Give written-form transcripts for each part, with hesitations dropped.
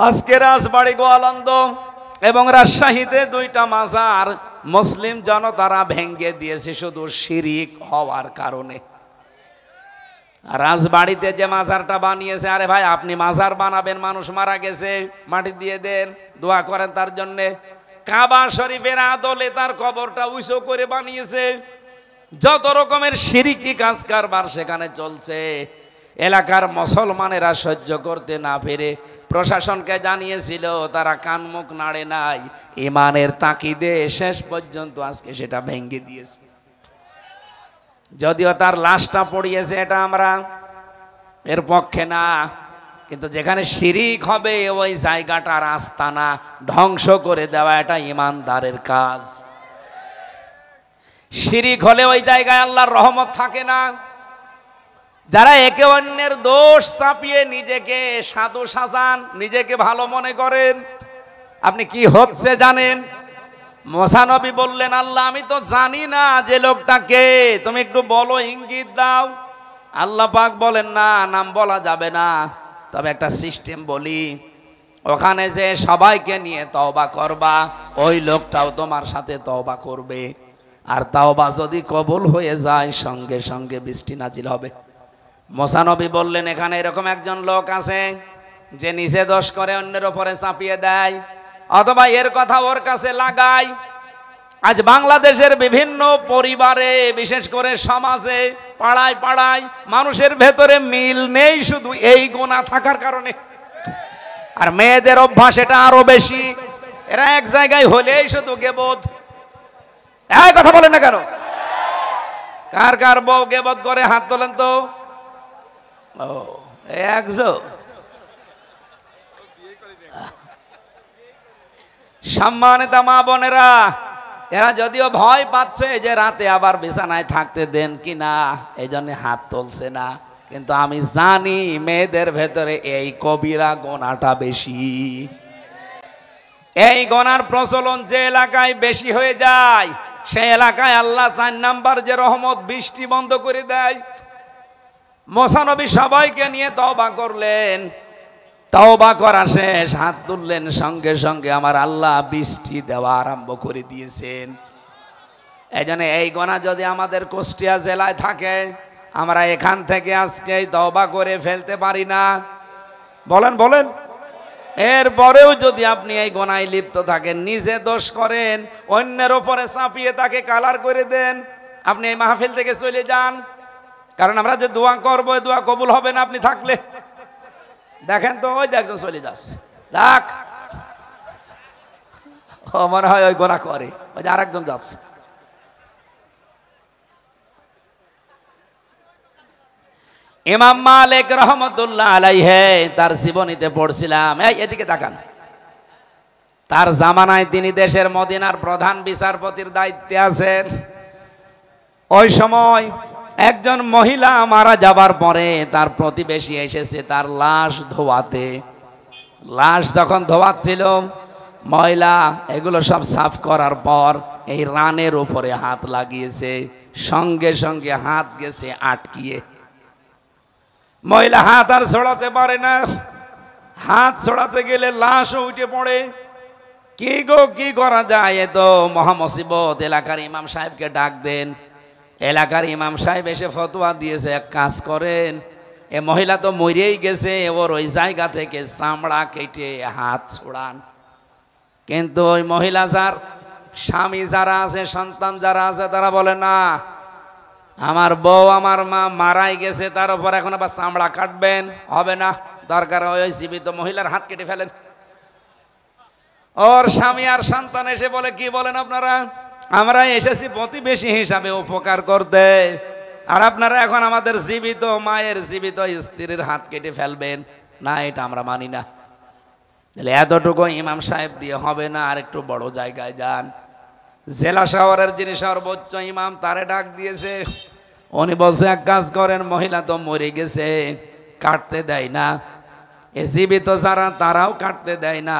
আজকে রাজবাড়ী, গোয়ালন্দ এবং রাজশাহীতে দুইটা মাজার মুসলিম জনতারা ভেঙ্গে দিয়েছে শুধু শিরিক হওয়ার কারণে। রাজবাড়িতে যে মাজারটা বানিয়েছে, আরে ভাই আপনি মাজার বানাবেন, মানুষ মারা গেছে, মাটি দিয়ে দেন, দোয়া করেন তার জন্যে। কাবা শরীফের আদলে তার কবরটা উঁচু করে বানিয়েছে। যত রকমের শিরিকি কাজ কারবার সেখানে চলছে। এলাকার মুসলমানেরা সহ্য করতে না পেরে প্রশাসনকে জানিয়েছিল, তারা কান মুখ নাড়ে নাই। ইমানের তাকিদে শেষ পর্যন্ত আজকে সেটা ভেঙে দিয়েছে। যদিও তার লাশটা পড়িয়েছে, এটা আমরা এর পক্ষে না, কিন্তু যেখানে শিরিক হবে ওই জায়গাটার আস্তানা ধ্বংস করে দেওয়া এটা ইমানদারের কাজ। শিরিক হলে ওই জায়গায় আল্লাহর রহমত থাকে না। যারা একে অন্যের দোষ চাপিয়ে নিজেকে সাধু সাজান, নিজেকে ভালো মনে করেন, আপনি কি হচ্ছে জানেন? মুসা নবী বললেন, আল্লাহ আমি তো জানি না যে লোকটাকে, তুমি একটু বলো, ইঙ্গিত দাও। আল্লাহ পাক বলেন, না, নাম বলা যাবে না, তবে একটা সিস্টেম বলি, ওখানে যে সবাইকে নিয়ে তওবা করবা, ওই লোকটাও তোমার সাথে তওবা করবে, আর তওবা যদি কবুল হয়ে যায় সঙ্গে সঙ্গে বৃষ্টি নাজিল হবে। মুসা নবী বললেন, এখানে এরকম একজন লোক আছে যে নিজে দোষ করে অন্যের উপরে চাপিয়ে দেয়, অথবা এর কথা ওর কাছে লাগায়। আজ বাংলাদেশের বিভিন্ন পরিবারে, বিশেষ করে সমাজে, পাড়ায় পাড়ায় মানুষের ভেতরে মিল নেই শুধু এই গুনাহ থাকার কারণে। আর মেয়েদের অভ্যাস এটা আরো বেশি। এরা এক জায়গায় হলেই শুধু গেবত। এই কথা বলেন না কেন? কার কার বউ গেবত করে হাত তোলেন তো। ও একজন। সম্মানিত মা বোনেরা, এরা যদিও ভয় পাচ্ছে যে রাতে আবার বিছানায় থাকতে দেন কিনা, এই জন্য হাত তুলছে না, কিন্তু আমি জানি মেয়েদের ভেতরে এই কবিরা গোনাটা বেশি। এই গোনার প্রচলন যে এলাকায় বেশি হয়ে যায়, সেই এলাকায় আল্লাহ 4 নাম্বার যে রহমত, বৃষ্টি বন্ধ করে দেয়। মুসা নবী সবাইকে নিয়ে তওবা করলেন, তওবা করা শেষ, হাত তুললেন, সঙ্গে সঙ্গে আমার আল্লাহ বৃষ্টি দেওয়া আরম্ভ করে দিয়েছেন। এই জন্য এই গোনা যদি আমাদের কুষ্টিয়া জেলায় থাকে, আমরা এখান থেকে আজকে তওবা করে ফেলতে পারি না? বলেন বলেন। এরপরেও যদি আপনি এই গোনায় লিপ্ত থাকেন, নিজে দোষ করেন, অন্যের ওপরে চাপিয়ে তাকে কালার করে দেন, আপনি এই মাহফিল থেকে চলে যান। কারণ আমরা যে দোয়া করবো, দোয়া কবুল হবে না আপনি থাকলে। দেখেন তো, ওই যে একজন চলে যাচ্ছে, দেখ, ও মনে হয় ওই গোনা করে, ওই যে আরেকজন যাচ্ছে। ইমাম মালিক রহমতুল্লাহ আলাইহি তার জীবনীতে পড়ছিলাম, এই এদিকে তাকান, তার জামানায় তিনি দেশের মদিনার প্রধান বিচারপতির দায়িত্বে আছেন। ওই সময় একজন মহিলা মারা যাবার পরে তার প্রতিবেশী এসেছে তার লাশ ধোয়াতে। লাশ যখন ধোয়াচ্ছিল, মহিলা এগুলো সব সাফ করার পর এই রানের উপরে হাত লাগিয়েছে, সঙ্গে সঙ্গে হাত গেছে আটকিয়ে। মহিলা হাত আর ছড়াতে পারে না, হাত ছড়াতে গেলে লাশও উঠে পড়ে। কি গো, কি করা যায়? এ তো মহামুসিবত, এলাকার ইমাম সাহেবকে ডাক দেন। এলাকার ইমাম সাহেব এসে ফতোয়া দিয়েছে, এক কাজ করেন, এ মহিলা তো মরেই গেছে, ওর ওই জায়গা থেকে চামড়া কেটে হাত ছোড়ান। কিন্তু ওই মহিলা যার স্বামী যারা আছে, সন্তান যারা আছে, তারা বলে, না, আমার বউ আমার মা মারাই গেছে, তার উপর এখন আবার চামড়া কাটবেন, হবে না, দরকার ওই জীবিত মহিলার হাত কেটে ফেলেন। ওর স্বামী আর সন্তান এসে বলে, কি বলেন আপনারা? আমরা এসেছি প্রতিবেশী হিসাবে উপকার করতে, আর আপনারা এখন আমাদের জীবিত মায়ের, জীবিত স্ত্রীর হাত কেটে ফেলবেন? না, এটা আমরা মানি না। তাহলে এতটুকু ইমাম সাহেব দিয়ে হবে না, আর একটু বড় জায়গায় যান। জেলা শহরের যিনি সর্বোচ্চ ইমাম, তারে ডাক দিয়েছে। উনি বলছে, এক কাজ করেন, মহিলা তো মরে গেছে, কাটতে দেয় না, এ জীবিত যারা তারাও কাটতে দেয় না,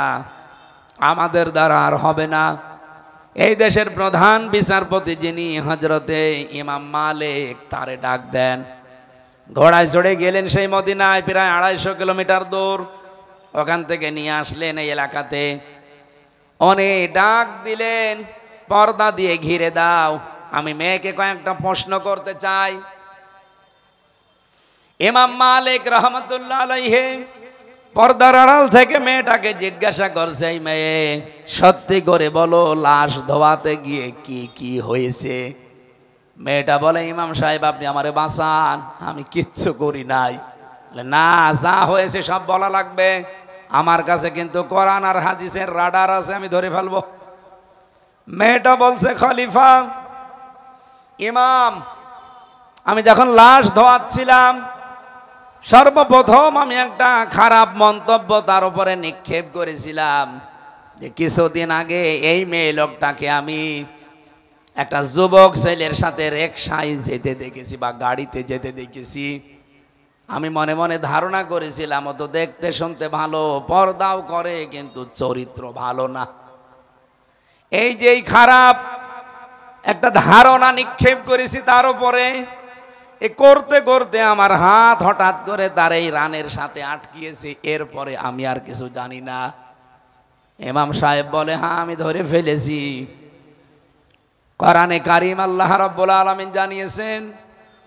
আমাদের দ্বারা আর হবে না। এই দেশের প্রধান বিচারপতি যিনি হযরতে ইমাম মালিক, তারে ডাক দেন। ঘোড়ায় চড়ে গেলেন সেই মদিনায়, প্রায় 250 কিলোমিটার দূর। ওখান থেকে নিয়ে আসলেন এই এলাকাতে, অনেক ডাক দিলেন, পর্দা দিয়ে ঘিরে দাও, আমি মেয়েকে কয়েকটা প্রশ্ন করতে চাই। ইমাম মালিক রহমতুল্লাহ আলাইহি পর্দার আড়াল থেকে মেয়েটাকে জিজ্ঞাসা করছে, এই মেয়ে সত্যি করে বলো, লাশ ধোয়াতে গিয়ে কি কি হয়েছে? মেয়েটা বলে, ইমাম সাহেব আপনি আমারে বাঁচান, আমি কিচ্ছু করি নাই। না, যা হয়েছে সব বলা লাগবে, আমার কাছে কিন্তু কোরআন আর হাদিসের রাডার আছে, আমি ধরে ফেলবো। মেয়েটা বলছে, খলিফা ইমাম, আমি যখন লাশ ধোয়াচ্ছিলাম সর্বপ্রথম আমি একটা খারাপ মন্তব্য তার উপরে নিক্ষেপ করেছিলাম যে কিছুদিন আগে এই মেয়ে লোকটাকে আমি একটা যুবক ছেলের সাথে রিকশায় যেতে দেখেছি বা গাড়িতে যেতে দেখেছি। আমি মনে মনে ধারণা করেছিলাম ও তো দেখতে শুনতে ভালো, পর্দাও করে, কিন্তু চরিত্র ভালো না। এই যে খারাপ একটা ধারণা নিক্ষেপ করেছি তার উপরে, এ করতে করতে আমার হাত হঠাৎ করে তার এই রানের সাথে আটকিয়েছে, এরপরে আমি আর কিছু জানি না। ইমাম সাহেব বলে, হ্যাঁ আমি ধরে ফেলেছি। কোরআনে কারীম আল্লাহ রাব্বুল আলামিন জানিয়েছেন,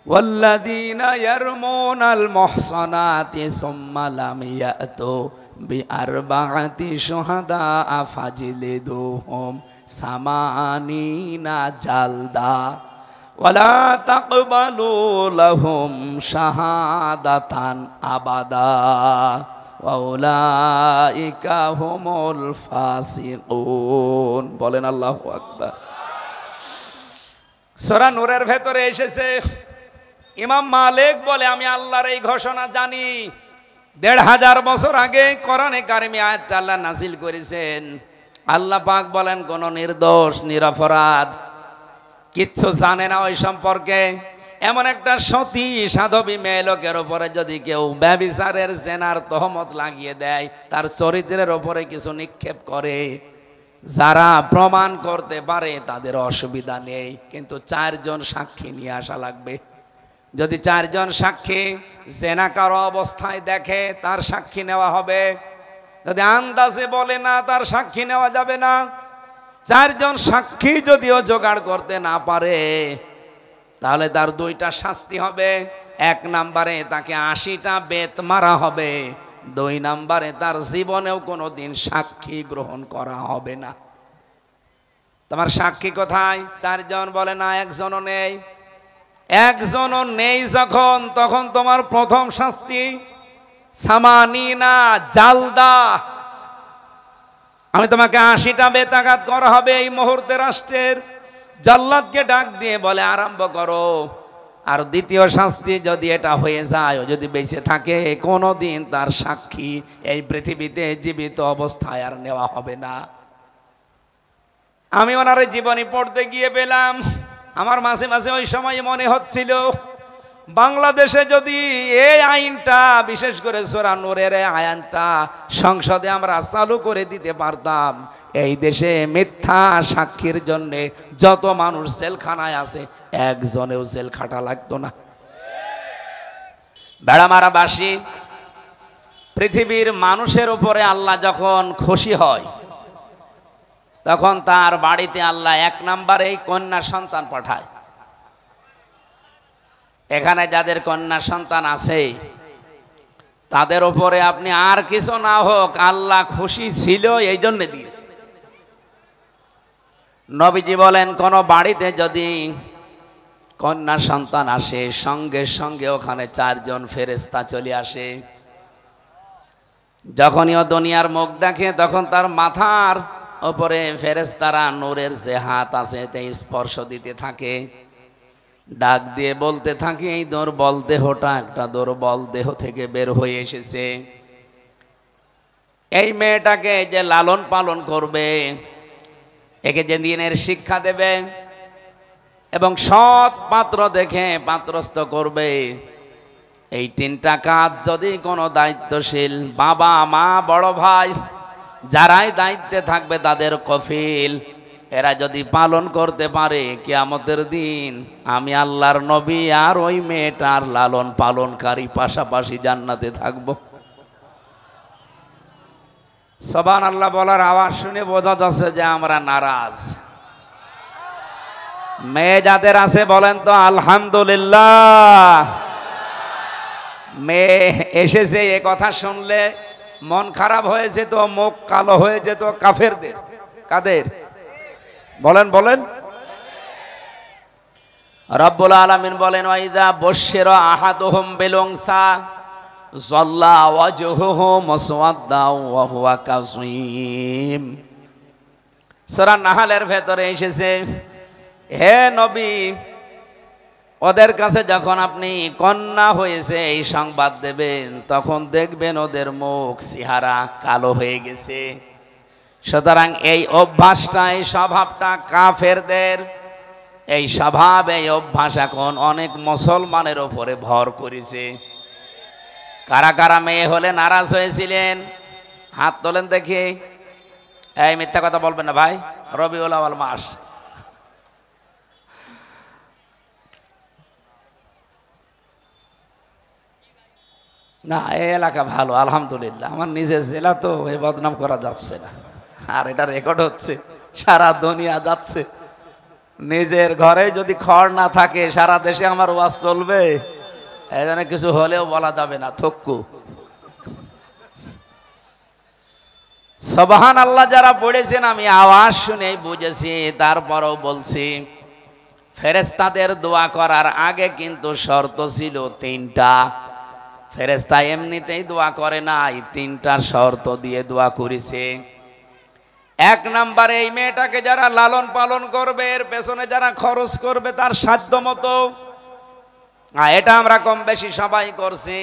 ওয়াল্লাযীনা ইয়ারমুনাল মুহসানাতি সুম্মা লাম ইয়াতু বিআরবাআতি শুহাদা ফাজলিদুহুম সামানিনা জালদা ওয়ালা তাকবালু লাহুম শাহাদাতান আবাদা ওয়া উলাইকা হুমুল ফাসিকুন। বলেন আল্লাহু আকবার। সূরা নূরের ভেতরে এসেছে, ইমাম মালিক বলে, আমি আল্লাহর এই ঘোষণা জানি। ১৫০০ বছর আগে কোরআনে কারিমে আয়াতটা আল্লাহ নাযিল করেছেন। আল্লাহ পাক বলেন, কোন নির্দোষ নিরপরাধ কিচ্ছু জানে না ওই সম্পর্কে এমন একটা সতী সাধবী মেয়ে লোকের উপরে যদি কেউ ব্যভিচারের জেনার তহমত লাগিয়ে দেয়, তার চরিত্রের উপরে কিছু নিক্ষেপ করে, যারা প্রমাণ করতে পারে তাদের অসুবিধা নেই, কিন্তু 4 জন সাক্ষী নিয়ে আসা লাগবে। যদি 4 জন সাক্ষী জেনাকার অবস্থায় দেখে, তার সাক্ষী নেওয়া হবে। যদি আন্দাজে বলে না, তার সাক্ষী নেওয়া যাবে না। 4 জন সাক্ষী যদিও জোগাড় করতে না পারে, তাহলে তার 2টা শাস্তি হবে। 1 নম্বরে তাকে 80টা বেত মারা হবে, 2 নম্বরে তার জীবনেও কোনোদিন সাক্ষী গ্রহণ করা হবে না। তোমার সাক্ষী কোথায়? 4 জন বলে, না 1 জনও নেই। 1 জনও নেই যখন, তখন তোমার প্রথম শাস্তি সামানিনা জালদা, আমি তোমাকে 80টা বেতাঘাত করা হবে। এই মুহূর্তে রাষ্ট্রের জাল্লাদকে ডাক দিয়ে বলে, আরম্ভ করো। আর দ্বিতীয় শাস্তি যদি এটা হয়ে যায়, ও যদি বেঁচে থাকে, কোনোদিন তার সাক্ষী এই পৃথিবীতে জীবিত অবস্থায় আর নেওয়া হবে না। আমি ওনার জীবনী পড়তে গিয়ে পেলাম, আমার মাঝে মাঝে ওই সময় মনে হচ্ছিল, বাংলাদেশে যদি এই আইনটা, বিশেষ করে সূরা নূরের আইনটা সংসদে আমরা চালু করে দিতে পারতাম, এই দেশে মিথ্যা সাক্ষীর জন্য যত মানুষ জেলখানায় আছে, 1 জনেও জেল খাটা লাগতো না। বেড়ামারাবাসী পৃথিবীর মানুষের উপরে আল্লাহ যখন খুশি হয়, তখন তার বাড়িতে আল্লাহ 1 নম্বরেই কন্যা সন্তান পাঠায়। এখানে যাদের কন্যা সন্তান আছে, তাদের উপরে আপনি আর কিছু না হোক, আল্লাহ খুশি ছিল, এই জন্য দিয়েছে। নবীজি বলেন, কোন বাড়িতে যদি কন্যা সন্তান আসে, সঙ্গে সঙ্গে ওখানে 4 জন ফেরেশতা চলে আসে। যখনই ও দুনিয়ার মুখ দেখে, তখন তার মাথার উপরে ফেরেশতারা নূরের যে হাত আছে এতে স্পর্শ দিতে থাকে, ডাক দিয়ে বলতে থাকে, এই দুর্বল দেহটা একটা দুর্বল দেহ থেকে বের হয়ে এসেছে, এই মেয়েটাকে যে লালন পালন করবে, একে যে দিনের শিক্ষা দেবে এবং সৎ পাত্র দেখে পাত্রস্থ করবে, এই 3টা কাজ যদি কোনো দায়িত্বশীল বাবা মা বড় ভাই যারাই দায়িত্বে থাকবে, তাদের কফিল, এরা যদি পালন করতে পারে, কিয়ামতের দিন আমি আল্লাহর নবী আর ওই মেয়েটার লালন পালনকারী পাশাপাশি জান্নাতে থাকব। সুবহানাল্লাহ বলার আওয়াজ শুনে বোঝা যাচ্ছে যে আমরা নারাজ। মেয়ে যাদের আছে বলেন তো আলহামদুলিল্লাহ। মেয়ে এসেছে এ কথা শুনলে মন খারাপ হয়েছে তো, মুখ কালো হয়ে যেত কাফেরদের। কাদের বলেন বলেন? রব্বুল আলামিন বলেন ওয়াইদা বশশিরা আহাদুহুম বিল উনসা যাল্লা ওয়াজহুহু মুসওয়াদ্দা ওয়া হুয়া কাযীম। সূরা নাহলের ভেতরে এসেছে, হে নবী, ওদের কাছে যখন আপনি কন্যা হয়েছে এই সংবাদ দেবেন, তখন দেখবেন ওদের মুখ চেহারা কালো হয়ে গেছে। সুতরাং এই অভ্যাসটা, এই স্বভাবটা কাফেরদের। এই স্বভাব, এই অভ্যাস এখন অনেক মুসলমানের উপরে ভর করেছে। কারা কারা মেয়ে হলে নারাজ হয়েছিলেন হাত তোলেন দেখি। এই মিথ্যা কথা বলবেন না ভাই, রবিউল আউয়াল মাস। না, এই এলাকা ভালো আলহামদুলিল্লাহ। আমার নিজের জেলা তো এই বদনাম করা যাচ্ছে না, আর এটা রেকর্ড হচ্ছে, সারা দুনিয়া যাচ্ছে। নিজের ঘরে যদি খড় না থাকে সারা দেশে আমার ওয়াজ চলবে। এই জন্য কিছু হলেও বলা যাবে না, থক্কু। সুবহানাল্লাহ যারা পড়েছেন আমি আওয়াজ শুনেই বুঝেছি, তারপরও বলছি, ফেরেশতাদের দোয়া করার আগে কিন্তু শর্ত ছিল তিনটা। ফেরেশতা এমনিতেই দোয়া করে না, এই তিনটা শর্ত দিয়ে দোয়া করেছে। এক নম্বরে, এই মেয়েটাকে যারা লালন পালন করবে, এর পেছনে যারা খরচ করবে তার সাধ্য মতো, এটা আমরা কম বেশি সবাই করছি।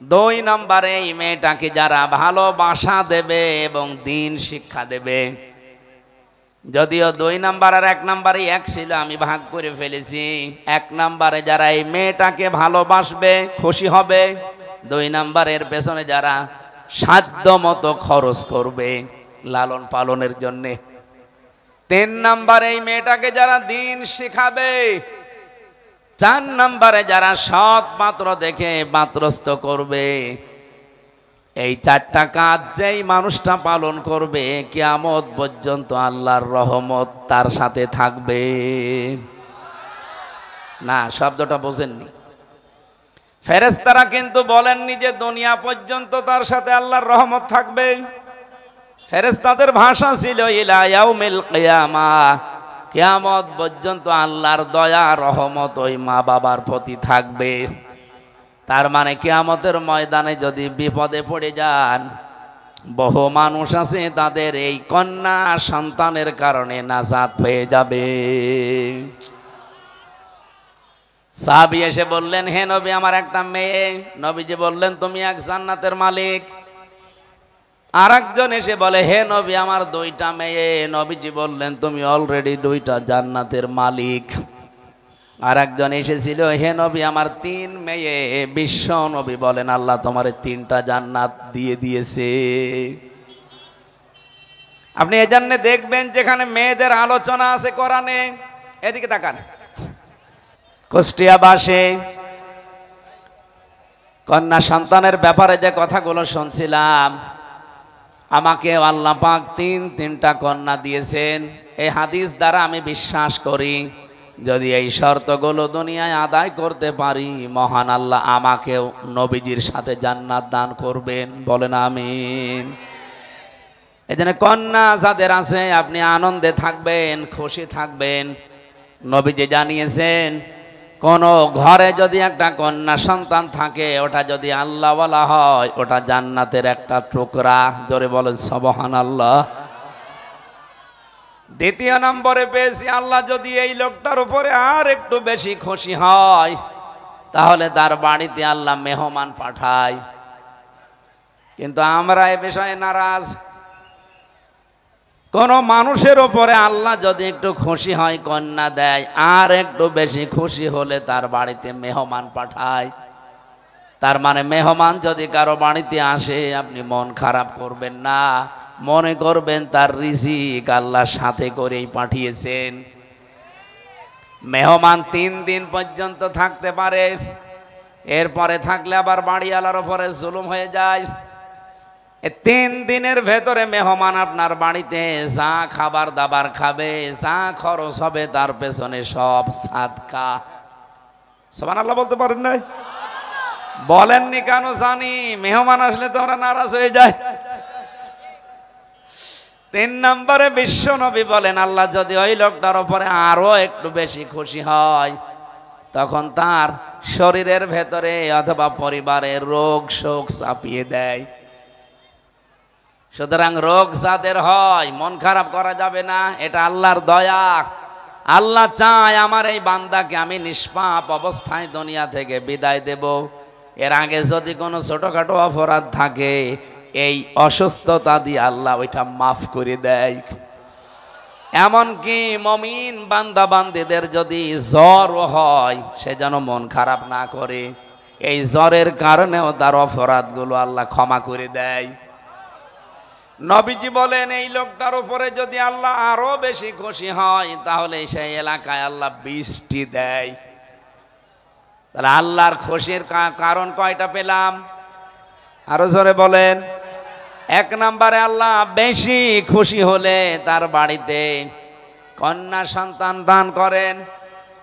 দুই নম্বরে, এই মেয়েটাকে যারা ভালোবাসা দেবে এবং দিন শিক্ষা দেবে। যদিও 2 নাম্বার আর 1 নাম্বারই এক ছিল, আমি ভাগ করে ফেলেছি। 1 নাম্বারে যারা এই মেয়েটাকে ভালোবাসবে, খুশি হবে। 2 নাম্বারের পেছনে যারা সাধ্য মতো খরচ করবে লালন পালনের জন্যে। 3 নাম্বারে এই মেয়েটাকে যারা দিন শিখাবে। 4 নাম্বারে যারা সৎ পাত্র দেখে পাত্রস্থ করবে। এই 4টা কাজ যেই মানুষটা পালন করবে, কিয়ামত পর্যন্ত আল্লাহর রহমত তার সাথে থাকবে। না, শব্দটা বোঝেননি। ফেরেশতারা কিন্তু বলেননি যে দুনিয়া পর্যন্ত তার সাথে আল্লাহর রহমত থাকবে। ফেরেশতাদের ভাষা ছিল ইলা ইয়াউমিল কিয়ামাহ, কিয়ামত পর্যন্ত আল্লাহর দয়া রহমত ওই মা বাবার প্রতি থাকবে। তার মানে কিয়ামতের ময়দানে যদি বিপদে পড়ে যান, বহু মানুষ আছে তাদের এই কন্যা সন্তানের কারণে নাজাত পেয়ে যাবে। সাহাবী এসে বললেন, হে নবী, আমার একটা মেয়ে। নবীজি বললেন, তুমি এক জান্নাতের মালিক। আর একজন এসে বলে, হে নবী, আমার 2টা মেয়ে। নবীজি বললেন, তুমি অলরেডি 2টা জান্নাতের মালিক। আর একজন এসেছিল, হে নবী, আমার 3 মেয়ে। বিশ্ব নবী বলেন, আল্লাহ তোমার 3টা জান্নাত দিয়ে দিয়েছে। আপনি এজন্য দেখবেন যেখানে মেয়েদের আলোচনা আছে কোরআনে, এদিকে তাকান। কুষ্টিয়া বাসে কন্যা সন্তানের ব্যাপারে যে কথাগুলো শুনছিলাম, আমাকে আল্লাহ পাক 3টা কন্যা দিয়েছেন। এই হাদিস দ্বারা আমি বিশ্বাস করি, যদি এই শর্তগুলো দুনিয়ায় আদায় করতে পারি, মহান আল্লাহ আমাকেও নবীজির সাথে জান্নাত দান করবেন। বলেন আমিন। এজন্য কন্যা যাদের আছে আপনি আনন্দে থাকবেন, খুশি থাকবেন। নবীজি জানিয়েছেন, কোন ঘরে যদি একটা কন্যা সন্তান থাকে, ওটা যদি আল্লাহওয়ালা হয়, ওটা জান্নাতের একটা টুকরা। জোরে বলেন সুবহানাল্লাহ। 2 নম্বরে পেয়েছি, আল্লাহ যদি এই লোকটার উপরে আর একটু বেশি খুশি হয়, তাহলে তার বাড়িতে আল্লাহ মেহমান পাঠায়। কিন্তু আমরা এ বিষয়ে নারাজ। কোন মানুষের উপরে আল্লাহ যদি একটু খুশি হয়, কন্যা দেয়, আর একটু বেশি খুশি হলে তার বাড়িতে মেহমান পাঠায়। তার মানে মেহমান যদি কারো বাড়িতে আসে, আপনি মন খারাপ করবেন না, মনে করবেন তার রিজিক আল্লাহ সাথে করেই পাঠিয়েছেন। মেহমান 3 দিন পর্যন্ত থাকতে পারে, এরপরে থাকলে আবার বাড়িওয়ালার উপরে জুলুম হয়ে যায়। এই 3 দিনের ভেতরে মেহমান আপনার বাড়িতে যা খাবার দাবার খাবে, যা খরচ হবে তার পেছনে সব সাদকা। সুবহানাল্লাহ বলতে পারেন নাই? বলেননি কেন জানি, মেহমান আসলে তো আমরা নারাজ হয়ে যায়। 3 নম্বরে বিশ্ব নবী বলেন, আল্লাহ যদি ওই লোকটার উপরে আরো একটু বেশি খুশি হয়, তখন তার শরীরের ভেতরে অথবা পরিবারের রোগ শোক চাপিয়ে দেয়। সুতরাং রোগ যাদের হয় মন খারাপ করা যাবে না, এটা আল্লাহর দয়া। আল্লাহ চায় আমার এই বান্দাকে আমি নিষ্পাপ অবস্থায় দুনিয়া থেকে বিদায় দেব। এর আগে যদি কোনো ছোটখাটো অপরাধ থাকে, এই অসুস্থতা দিয়ে আল্লাহ ওইটা মাফ করে দেয়। এমনকি মমিন বান্দা বান্দিদের যদি জ্বর হয়, সে যেন মন খারাপ না করে, এই জ্বরের কারণেও তার অপরাধগুলো আল্লাহ ক্ষমা করে দেয়। নবীজি বলেন, এই লোকটার উপরে যদি আল্লাহ আরো বেশি খুশি হয়, তাহলে সেই এলাকায় আল্লাহ বৃষ্টি দেয়। তাহলে আল্লাহর খুশির কারণ কয়টা পেলাম? আরো জোরে বলেন। 1 নম্বরে আল্লাহ বেশি খুশি হলে তার বাড়িতে কন্যা সন্তান দান করেন।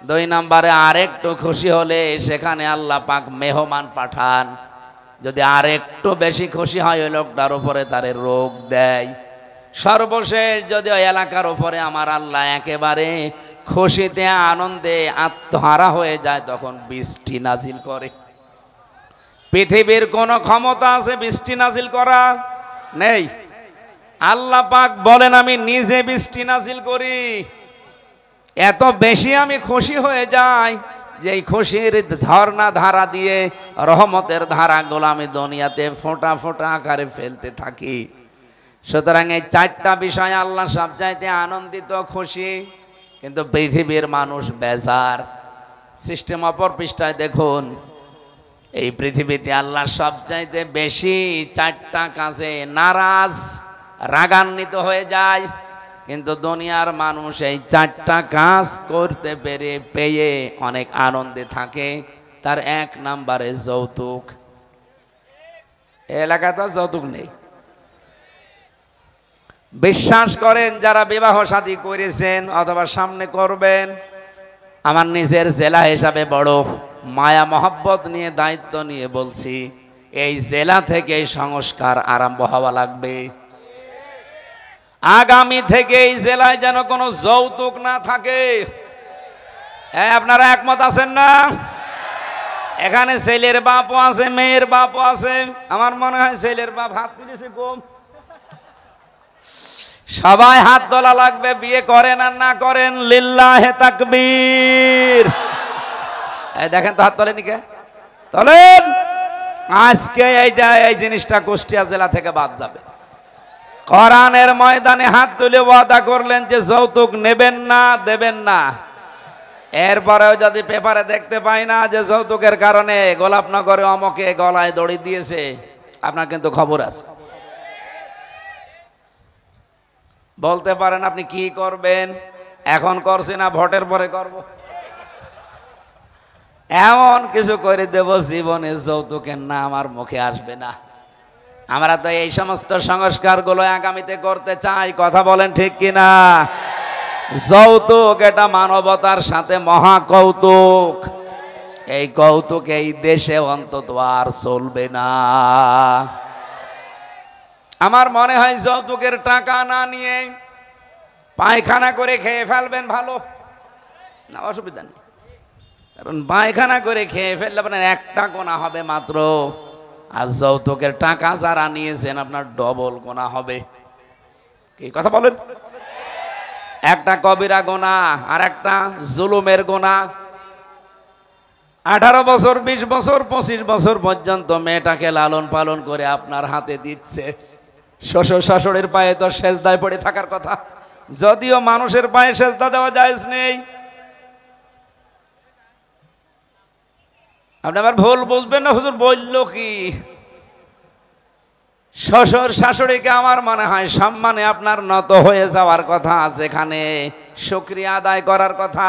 2 নম্বরে আরেকটু খুশি হলে সেখানে আল্লাহ পাক মেহমান পাঠান। যদি আরেকটু বেশি খুশি হয় ওই লোকটার উপরে তারে রোগ দেয়। সর্বশেষ যদি ওই এলাকার উপরে আমার আল্লাহ একেবারে খুশিতে আনন্দে আত্মহারা হয়ে যায়, তখন বৃষ্টি নাজিল করে। পৃথিবীর কোন ক্ষমতা আছে বৃষ্টি নাজিল করা? নেই। আল্লাহ পাক বলেন, আমি নিজে বৃষ্টি নাজিল করি। এত বেশি আমি খুশি হয়ে যাই যে এই খুশির ঝর্ণা ধারা দিয়ে রহমতের ধারাগুলো আমি দুনিয়াতে ফোঁটা ফোঁটা আকারে ফেলতে থাকি। সুতরাং এই 4টা বিষয় আল্লাহ সবচাইতে আনন্দিত, খুশি। কিন্তু পৃথিবীর মানুষ বেজার। সিস্টেম অপর পৃষ্ঠায় দেখুন, এই পৃথিবীতে আল্লাহ সবচাইতে বেশি 4টা কাজে নারাজ, রাগান্বিত হয়ে যায়। কিন্তু দুনিয়ার মানুষ এই 4টা কাজ করতে পেয়ে অনেক আনন্দে থাকে। তার 1 নম্বরে যৌতুক। এলাকাতে যৌতুক নেই। বিশ্বাস করেন যারা বিবাহ শাদী করেছেন অথবা সামনে করবেন, আমার নিজের জেলা হিসাবে বড় মায়া মহব্বত নিয়ে দায়িত্ব নিয়ে বলছি, এই জেলা থেকে সংস্কার আরম্ভ হওয়া লাগবে। আগামী থেকে এই জেলায় যেন কোনো যৌতুক না থাকে। আপনারা একমত আছেন না? এখানে ছেলের বাপও আছে, মেয়ের বাপও আছে। আমার মনে হয় ছেলের বাপ হাত তুলেছে কম। সবাই হাত তোলা লাগবে, বিয়ে করেন আর না করেন। লিল্লাহে তাকবীর। দেখেন তো হাত তোলেনি কে? তোলেন। আজকে এই জিনিসটা কুষ্টিয়া জেলা থেকে বাদ যাবে। কোরআনের ময়দানে হাত তুলে ওয়াদা করলেন যে যৌতুক নেবেন না, দেবেন না। এরপরেও যদি পেপারে দেখতে পাই না যে যৌতুকের কারণে গোলাপনগরে অমকে গলায় দড়ি দিয়েছে, আপনার কিন্তু খবর আছে। বলতে পারেন আপনি কি করবেন? এখন করছি না, ভোটের পরে করব। এমন কিছু করে দেব জীবনে যৌতুকের নাম আর মুখে আসবে না। আমরা তো এই সমস্ত সংস্কারগুলো আগামীতে করতে চাই। কথা বলেন ঠিক কিনা? যৌতুক এটা মানবতার সাথে মহা কৌতুক। এই কৌতুক এই দেশে অন্তত আর চলবে না। আমার মনে হয় যৌতুকের টাকা না নিয়ে পায়খানা করে খেয়ে ফেলবেন ভালো না, অসুবিধা নেই। কারণ পায়খানা করে খেয়ে ফেললে আপনার 1টা গোনা হবে মাত্র, আর যৌতুকের টাকা যারা নিয়েছেন আপনার ডবল গোনা হবে। কি কথা বলেন? একটা কবিরা গোনা আর একটা জুলুমের গোনা। 18 বছর, 20 বছর, 25 বছর পর্যন্ত মেয়েটাকে লালন পালন করে আপনার হাতে দিচ্ছে। শ্বশুর শাশুড়ির পায়ে তো সেজদায় পড়ে থাকার কথা, যদিও মানুষের পায়ে সেজদা দেওয়া জায়েজ নেই। আপনি আবার ভুল বুঝবেন না, হুজুর বললো কি? শ্বশুর শাশুড়িকে আমার মনে হয় সম্মানে আপনার নত হয়ে যাওয়ার কথা, যেখানে শুকরিয়া আদায় করার কথা।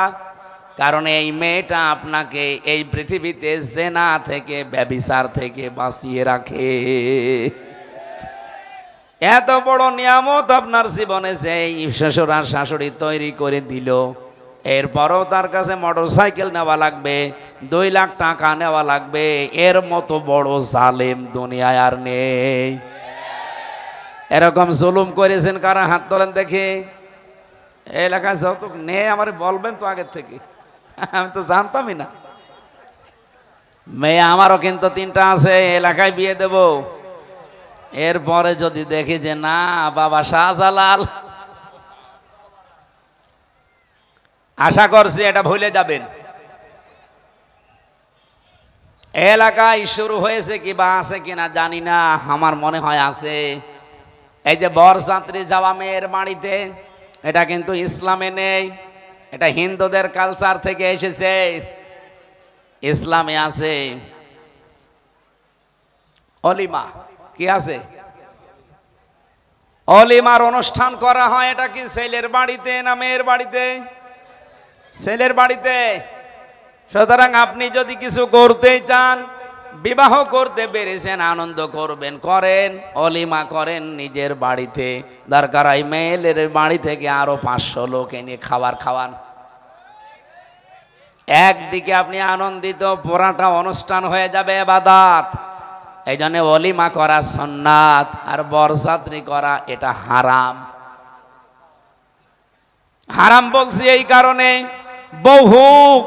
কারণ এই মেয়েটা আপনাকে এই পৃথিবীতে জেনা থেকে, ব্যভিচার থেকে বাঁচিয়ে রাখে। এত বড় নিয়ামত আপনার জীবনে সেই শ্বশুর আর শাশুড়ি তৈরি করে দিল, এরপরও তার কাছে মোটরসাইকেল নেওয়া লাগবে, 2 লাখ টাকা নেওয়া লাগবে, এর মতো বড় জালেম দুনিয়ায় আর নেই। এরকম জুলুম করেছেন কারা? হাত তোলেন দেখি। এই এলাকায় যৌতুক নেই আমার বলবেন তো আগের থেকে, আমি তো জানতামই না। মেয়ে আমারও কিন্তু 3টা আছে, এলাকায় বিয়ে দেব। এরপরে যদি দেখি যে না বাবা শাহজালাল, আশা করছি এটা ভুলে যাবেন। এলাকায় শুরু হয়েছে কি বা আছে কিনা জানি না, আমার মনে হয় আছে। এই যে বরযাত্রী যাওয়া মেয়ের বাড়িতে, এটা কিন্তু ইসলামে নেই, এটা হিন্দুদের কালচার থেকে এসেছে। ইসলামে আছে অলিমা। কি আছে? অলিমার অনুষ্ঠান করা হয়। এটা কি ছেলের বাড়িতে না মেয়ের বাড়িতে? ছেলের বাড়িতে। সুতরাং আপনি যদি কিছু করতেই চান, বিবাহ করতে পেরেছেন, আনন্দ করবেন, করেন, অলিমা করেন নিজের বাড়িতে। দরকার হয় মেয়ের বাড়ি থেকে আরো 500 লোক এনে খাবার খাওয়ান। একদিকে আপনি আনন্দিত, পুরাটা অনুষ্ঠান হয়ে যাবে ইবাদত। এই জন্য অলিমা করা সুন্নাত, আর বরযাত্রী করা এটা হারাম। হারাম বলছি এই কারণে, বহু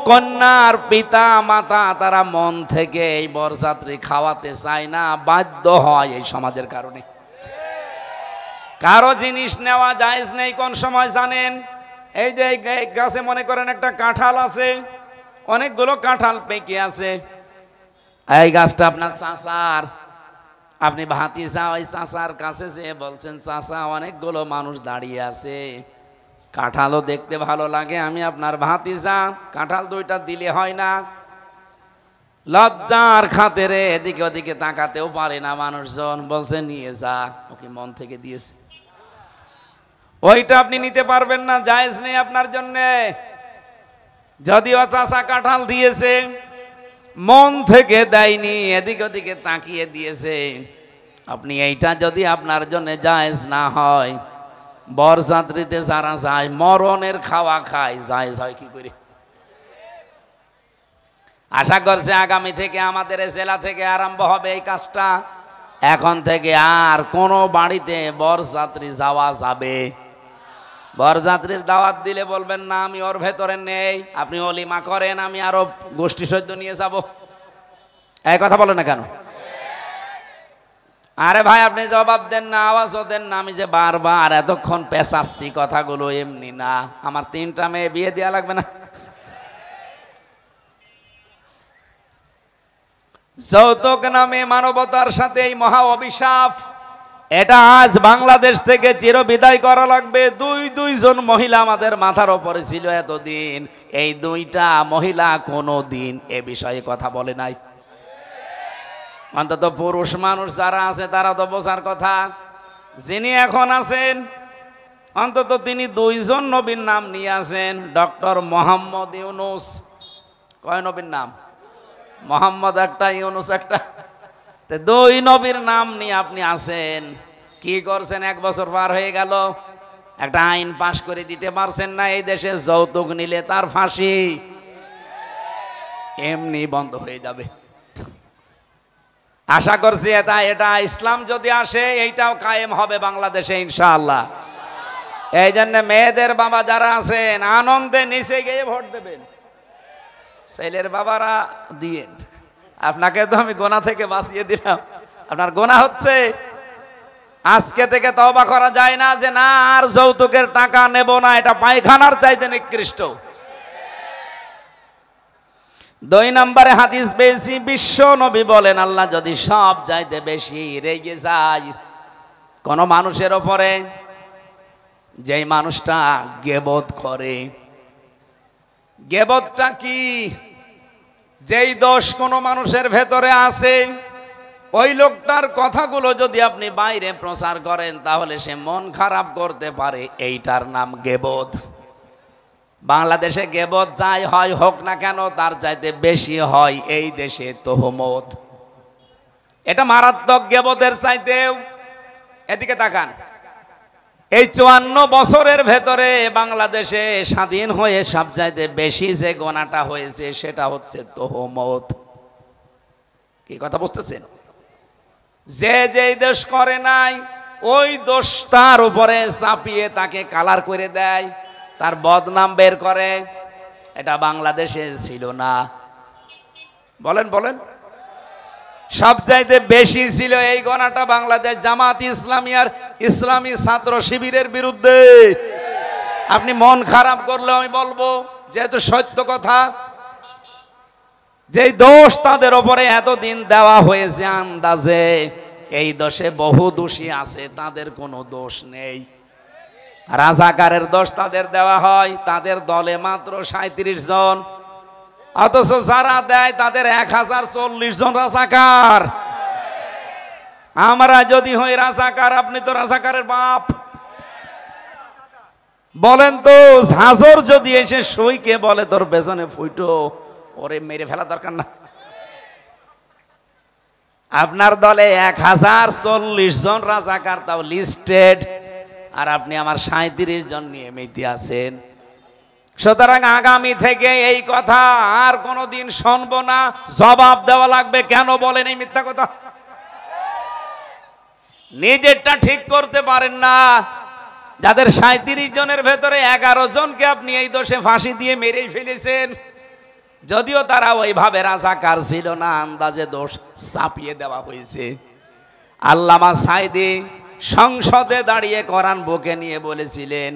কন্যার পিতা মাতা তারা মন থেকে এই বরযাত্রী খাওয়াতে চায় না, বাধ্য হয় এই সমাজের কারণে। কারো জিনিস নেওয়া জায়েজ নেই কোন সময় জানেন? এই যে গাছে মনে করেন একটা কাঁঠাল আছে, অনেকগুলো কাঁঠাল পেকে আছে, এই গাছটা আপনার চাচার, আপনি ভাতিজা ওই চাচার কাছে যেয়ে বলছেন চাচা অনেকগুলো মানুষ দাঁড়িয়ে আছে, কাঁঠালও দেখতে ভালো লাগে, আমি আপনার ভাতিজা, কাঁঠাল 2টা দিলে হয় না? লজ্জার খাতিরে এদিকে ওদিকে তাকাতেও পারে না মানুষজন, বলছে নিয়ে যা, ওকে মন থেকে দিয়েছে। ওইটা আপনি নিতে পারবেন না, জায়েজ নেই আপনার জন্যে। যদিও চাচা কাঁঠাল দিয়েছে, মন থেকে দেয়নি, এদিক ওদিকে তাকিয়ে দিয়েছে, আপনি এইটা যদি আপনার জন্য জায়েজ না হয়, বরযাত্রীতে যারা যায় মরণের খাওয়া খায়, জায়েজ হয় কি করে? আশা করছে আগামী থেকে আমাদের জেলা থেকে আরম্ভ হবে এই কাজটা। এখন থেকে আর কোনো বাড়িতে বরযাত্রী যাওয়া যাবে। বরযাত্রীর দাওয়াত দিলে বলবেন না আমি ওর ভেতরে নেই, আপনি অলিমা করেন, আমি আরো গোষ্ঠী সৈন্য নিয়ে যাব। এই কথা বলে না কেন? আরে ভাই আপনি জবাব দেন না, আওয়াজও দেন না। আমি যে বারবার এতক্ষণ পেঁচাচ্ছি কথাগুলো এমনি না, আমার 3টা মেয়ে বিয়ে দেওয়া লাগবে না? যৌতুক নামে মানবতার সাথে এই মহা অভিশাপ, এটা আজ বাংলাদেশ থেকে চিরবিদায় করা লাগবে। 2 জন মহিলা আমাদের মাথার উপরে ছিল এতদিন, এই 2টা মহিলা কোনো দিন এ বিষয়ে কথা বলে নাই। অন্তত পুরুষ মানুষ যারা আছে তারা তো বোঝার কথা। যিনি এখন আছেন অন্তত তিনি 2 জন নবীর নাম নিয়ে আসেন। ডক্টর মোহাম্মদ ইউনুস, কয় নবীর নাম? মোহাম্মদ একটা, ইউনুস একটা, 2 নবীর নাম নিয়ে আপনি আসেন। কি করছেন? 1 বছর পার হয়ে গেল, একটা আইন পাশ করে দিতে পারছেন না এই দেশে যৌতুক নিলে তার ফাঁসি। এমনি বন্ধ হয়ে যাবে আশা করছি। এটা ইসলাম যদি আসে এইটাও কায়েম হবে বাংলাদেশে ইনশাআল্লাহ। এই জন্য মেয়েদের বাবা যারা আছেন আনন্দে নিচে গিয়ে ভোট দেবেন, ছেলের বাবারা দিয়েন। আপনাকে তো আমি গোনা থেকে বাঁচিয়ে দিলাম, আপনার গোনা হচ্ছে। আজকে থেকে তওবা করা যায় না যে না আর যৌতুকের টাকা নেব না, এটা পায়খানার চাইতে নিকৃষ্ট। 2 নম্বরে হাদিস পেয়েছি, বিশ্ব নবী বলেন আল্লাহ যদি সব চাইতে বেশি রেগে যায় কোন মানুষের ওপরে, যেই মানুষটা গীবত করে। গীবতটা কি? যেই দোষ কোন মানুষের ভেতরে আছে, ওই লোকটার কথাগুলো যদি আপনি বাইরে প্রচার করেন তাহলে সে মন খারাপ করতে পারে, এইটার নাম গীবত। বাংলাদেশে গীবত যাই হয় হোক না কেন তার চাইতে বেশি হয় এই দেশে তোহমত। এটা মারাত্মক। গীবতের চাইতেও এদিকে তাকান, এই 54 বছরের ভেতরে বাংলাদেশে স্বাধীন হয়ে সবচাইতে বেশি যে গোনাটা হয়েছে সেটা হচ্ছে তোহমত। কি কথা বুঝতেছেন? যে যেই দেশ করে নাই ওই দোষটার উপরে চাপিয়ে তাকে কালার করে দেয়, তার বদনাম বের করে। এটা বাংলাদেশে ছিল না। বলেন বলেন, সবচাইতে বেশি ছিল এই গণাটা বাংলাদেশ জামাত ইসলামী আর ইসলামী ছাত্র শিবিরের বিরুদ্ধে। আপনি মন খারাপ করলে আমি বলবো, যেহেতু সত্য কথা, যেই দোষ তাদের উপরে এতদিন দেওয়া হয়েছে আন্দাজে, এই দোষে বহু দোষী আছে, তাদের কোনো দোষ নেই। রাজাকারের দোষ তাদের দেওয়া হয়, তাদের দলে মাত্র 37 জন, অথচ যারা দেয় তাদের 1040 জন রাজাকার। আমরা যদি হই রাজাকার, আপনি তো রাজাকারের বাপ। বলেন তো, ঝাঁঝর যদি এসে সইকে বলে তোর পেছনে ফুইটো, ওরে মেরে ফেলা দরকার না? আপনার দলে 1040 জন রাজাকার, তাও লিস্টেড, আর আপনি আমার 37 জন নিয়ে মেতে আছেন। সুতরাং আগামী থেকে এই কথা আর কোনোদিন শুনবো না। জবাব দেওয়া লাগবে। কেন বলেন এই মিথ্যা কথা? নিজেরটা ঠিক করতে পারেন না। যাদের 37 জনের ভেতরে 11 জনকে আপনি এই দোষে ফাঁসি দিয়ে মেরেই ফেলেছেন, যদিও তারা ওইভাবে রাজাকার ছিল না, আন্দাজে দোষ চাপিয়ে দেওয়া হয়েছে। আল্লামা সাঈদী সংসদে দাঁড়িয়ে কোরআন বুকে নিয়ে বলেছিলেন,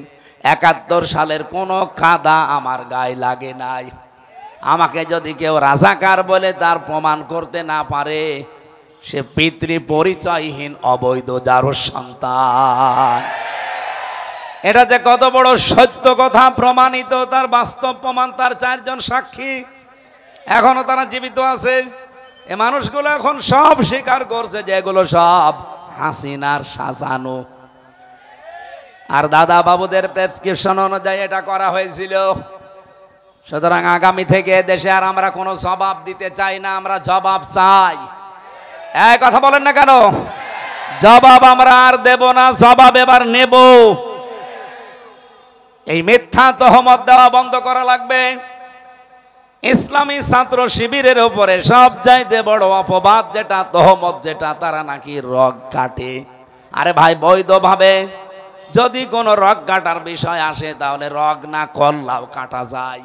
71 সালের কোনো কাদা আমার গায়ে লাগে নাই। আমাকে যদি কেউ রাজাকার বলে তার প্রমাণ করতে না পারে, সে পিতৃ পরিচয়হীন অবৈধ জারোর সন্তান। এটা যে কত বড় সত্য কথা প্রমাণিত, তার বাস্তব প্রমাণ, তার 4 জন সাক্ষী, এখনো তারা জীবিত আছে। এ মানুষগুলো এখন সব স্বীকার করছে যে এগুলো সব হাসিনার সাজানো, আর দাদা বাবুদের প্রেসক্রিপশন অনুযায়ী এটা করা হয়েছিল। সুতরাং আগামী থেকে দেশে আর আমরা কোনো জবাব দিতে চাই না, আমরা জবাব চাই। এই কথা বলেন না কেন? জবাব আমরা আর দেব না, জবাব এবার নেব। এই মিথ্যা তহমত দেওয়া বন্ধ করা লাগবে। ইসলামী ছাত্র শিবিরের উপরে সবচাইতে বড় অপবাদ যেটা, তহমত যেটা, তারা নাকি রগ কাটে। আরে ভাই, বৈধভাবে যদি কোনো রগ কাটার বিষয় আসে তাহলে রগ না করলেও কাটা যায়,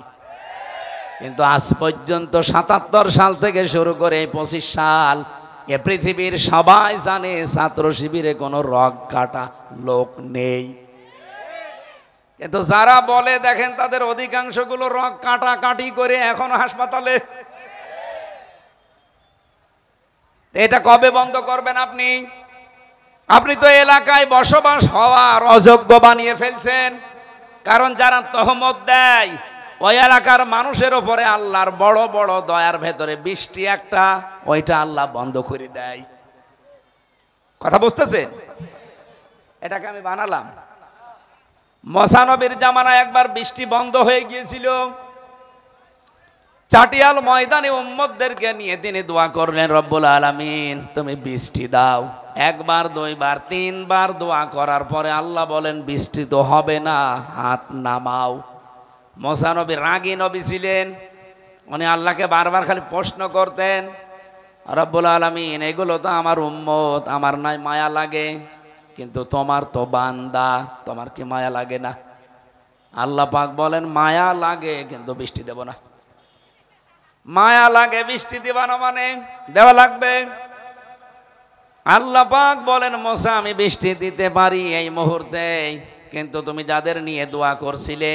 কিন্তু আজ পর্যন্ত 77 সাল থেকে শুরু করে এই 25 সাল এ পৃথিবীর সবাই জানে ছাত্র শিবিরে কোনো রগ কাটা লোক নেই। কিন্তু যারা বলে দেখেন, তাদের অধিকাংশগুলো রগ কাটাকাটি করে এখনো হাসপাতালে। এটা কবে বন্ধ করবেন আপনি? আপনি তো এলাকায় বসবাস হওয়ার অযোগ্য বানিয়ে ফেলছেন। কারণ যারা তহমত দেয় ওই এলাকার মানুষের উপরে আল্লাহর বড় বড় দয়ার ভেতরে বৃষ্টি একটা, ওইটা আল্লাহ বন্ধ করে দেয়। কথা বুঝতেছেন? এটাকে আমি বানালাম। মুসা নবীর জামানায় একবার বৃষ্টি বন্ধ হয়ে গিয়েছিল। চাটিয়াল ময়দানে উম্মতদেরকে নিয়ে তিনি দোয়া করলেন, রব্বুল আলামিন তুমি বৃষ্টি দাও। একবার, দুইবার, 3 বার দোয়া করার পরে আল্লাহ বলেন বৃষ্টি তো হবে না, হাত নামাও। মুসা নবী রাগী নবী ছিলেন, উনি আল্লাহকে বারবার খালি প্রশ্ন করতেন, রব্বুল আলামিন এগুলো তো আমার উম্মত, আমার নাই মায়া লাগে, কিন্তু তোমার তো বান্দা, তোমার কি মায়া লাগে না? আল্লাহ পাক বলেন মায়া লাগে কিন্তু বৃষ্টি দেব না। মায়া লাগে বৃষ্টি দিবা না মানে দেওয়া লাগবে। আল্লাহ পাক বলেন মুসা আমি বৃষ্টি দিতে পারি এই মুহূর্তে, কিন্তু তুমি যাদের নিয়ে দোয়া করছিলে,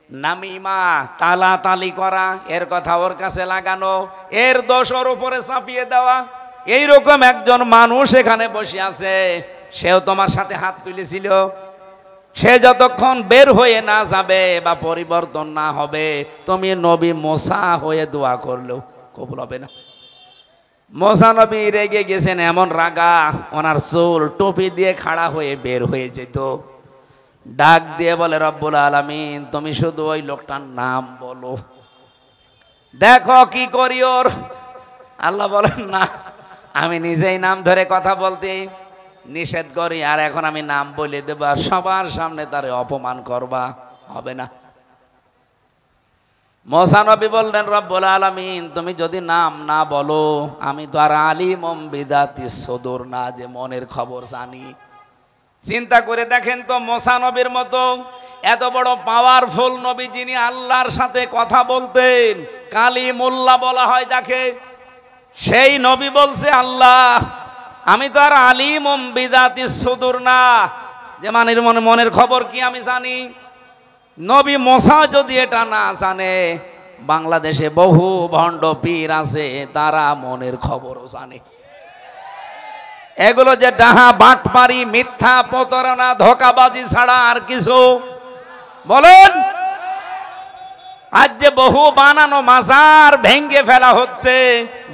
নামিমা তালাতালি করা, এর কথা ওর কাছে লাগানো, এর দোষ ওর উপরে চাপিয়ে দেওয়া, এইরকম একজন মানুষ এখানে বসে আছে, সেও তোমার সাথে হাত তুলেছিল। সে যতক্ষণ বের হয়ে না যাবে বা পরিবর্তন না হবে, তুমি নবী মুসা হয়ে দোয়া করলেও কবুল হবে না। মুসা নবী রেগে গেছেন, এমন রাগা ওনার চুল টুপি দিয়ে খাড়া হয়ে বের হয়ে যেত। ডাক দিয়ে বলে, রব্বুল আলামিন তুমি শুধু ওই লোকটার নাম বলো, দেখো কি করি ওর। আল্লাহ বলেন না, আমি নিজেই নাম ধরে কথা বলতে নিষেধ করি আর এখন আমি নাম বলে দেব আর সবার সামনে তারে অপমান করবা, হবে না। মুসা নবী বললেন রব্বুল আলামিন তুমি যদি নাম না বলো আমি তো আর আলিমুম বিদাতিস সুদূর না, যে মনের খবর জানি। চিন্তা করে দেখেন তো, মুসা নবীর মতো এত বড় পাওয়ারফুল নবী যিনি আল্লাহর সাথে কথা বলতেন, কালিমুল্লাহ বলা হয় যাকে, সেই নবী বলছে আল্লাহ আমি তো আর আলিমুম বিদাতিস সুদূর না, যে মনের খবর কি আমি জানি। নবী মুসা যদি এটা না জানে, বাংলাদেশে বহু ভণ্ড পীর আছে তারা মনের খবরও জানে। এগুলো যে ডাহা বাটপারি মিথ্যা প্রতারণা ধোঁকাবাজি ছাড়া আর কিছু বলেন। আজ যে বহু বানানো মাজার ভেঙ্গে ফেলা হচ্ছে,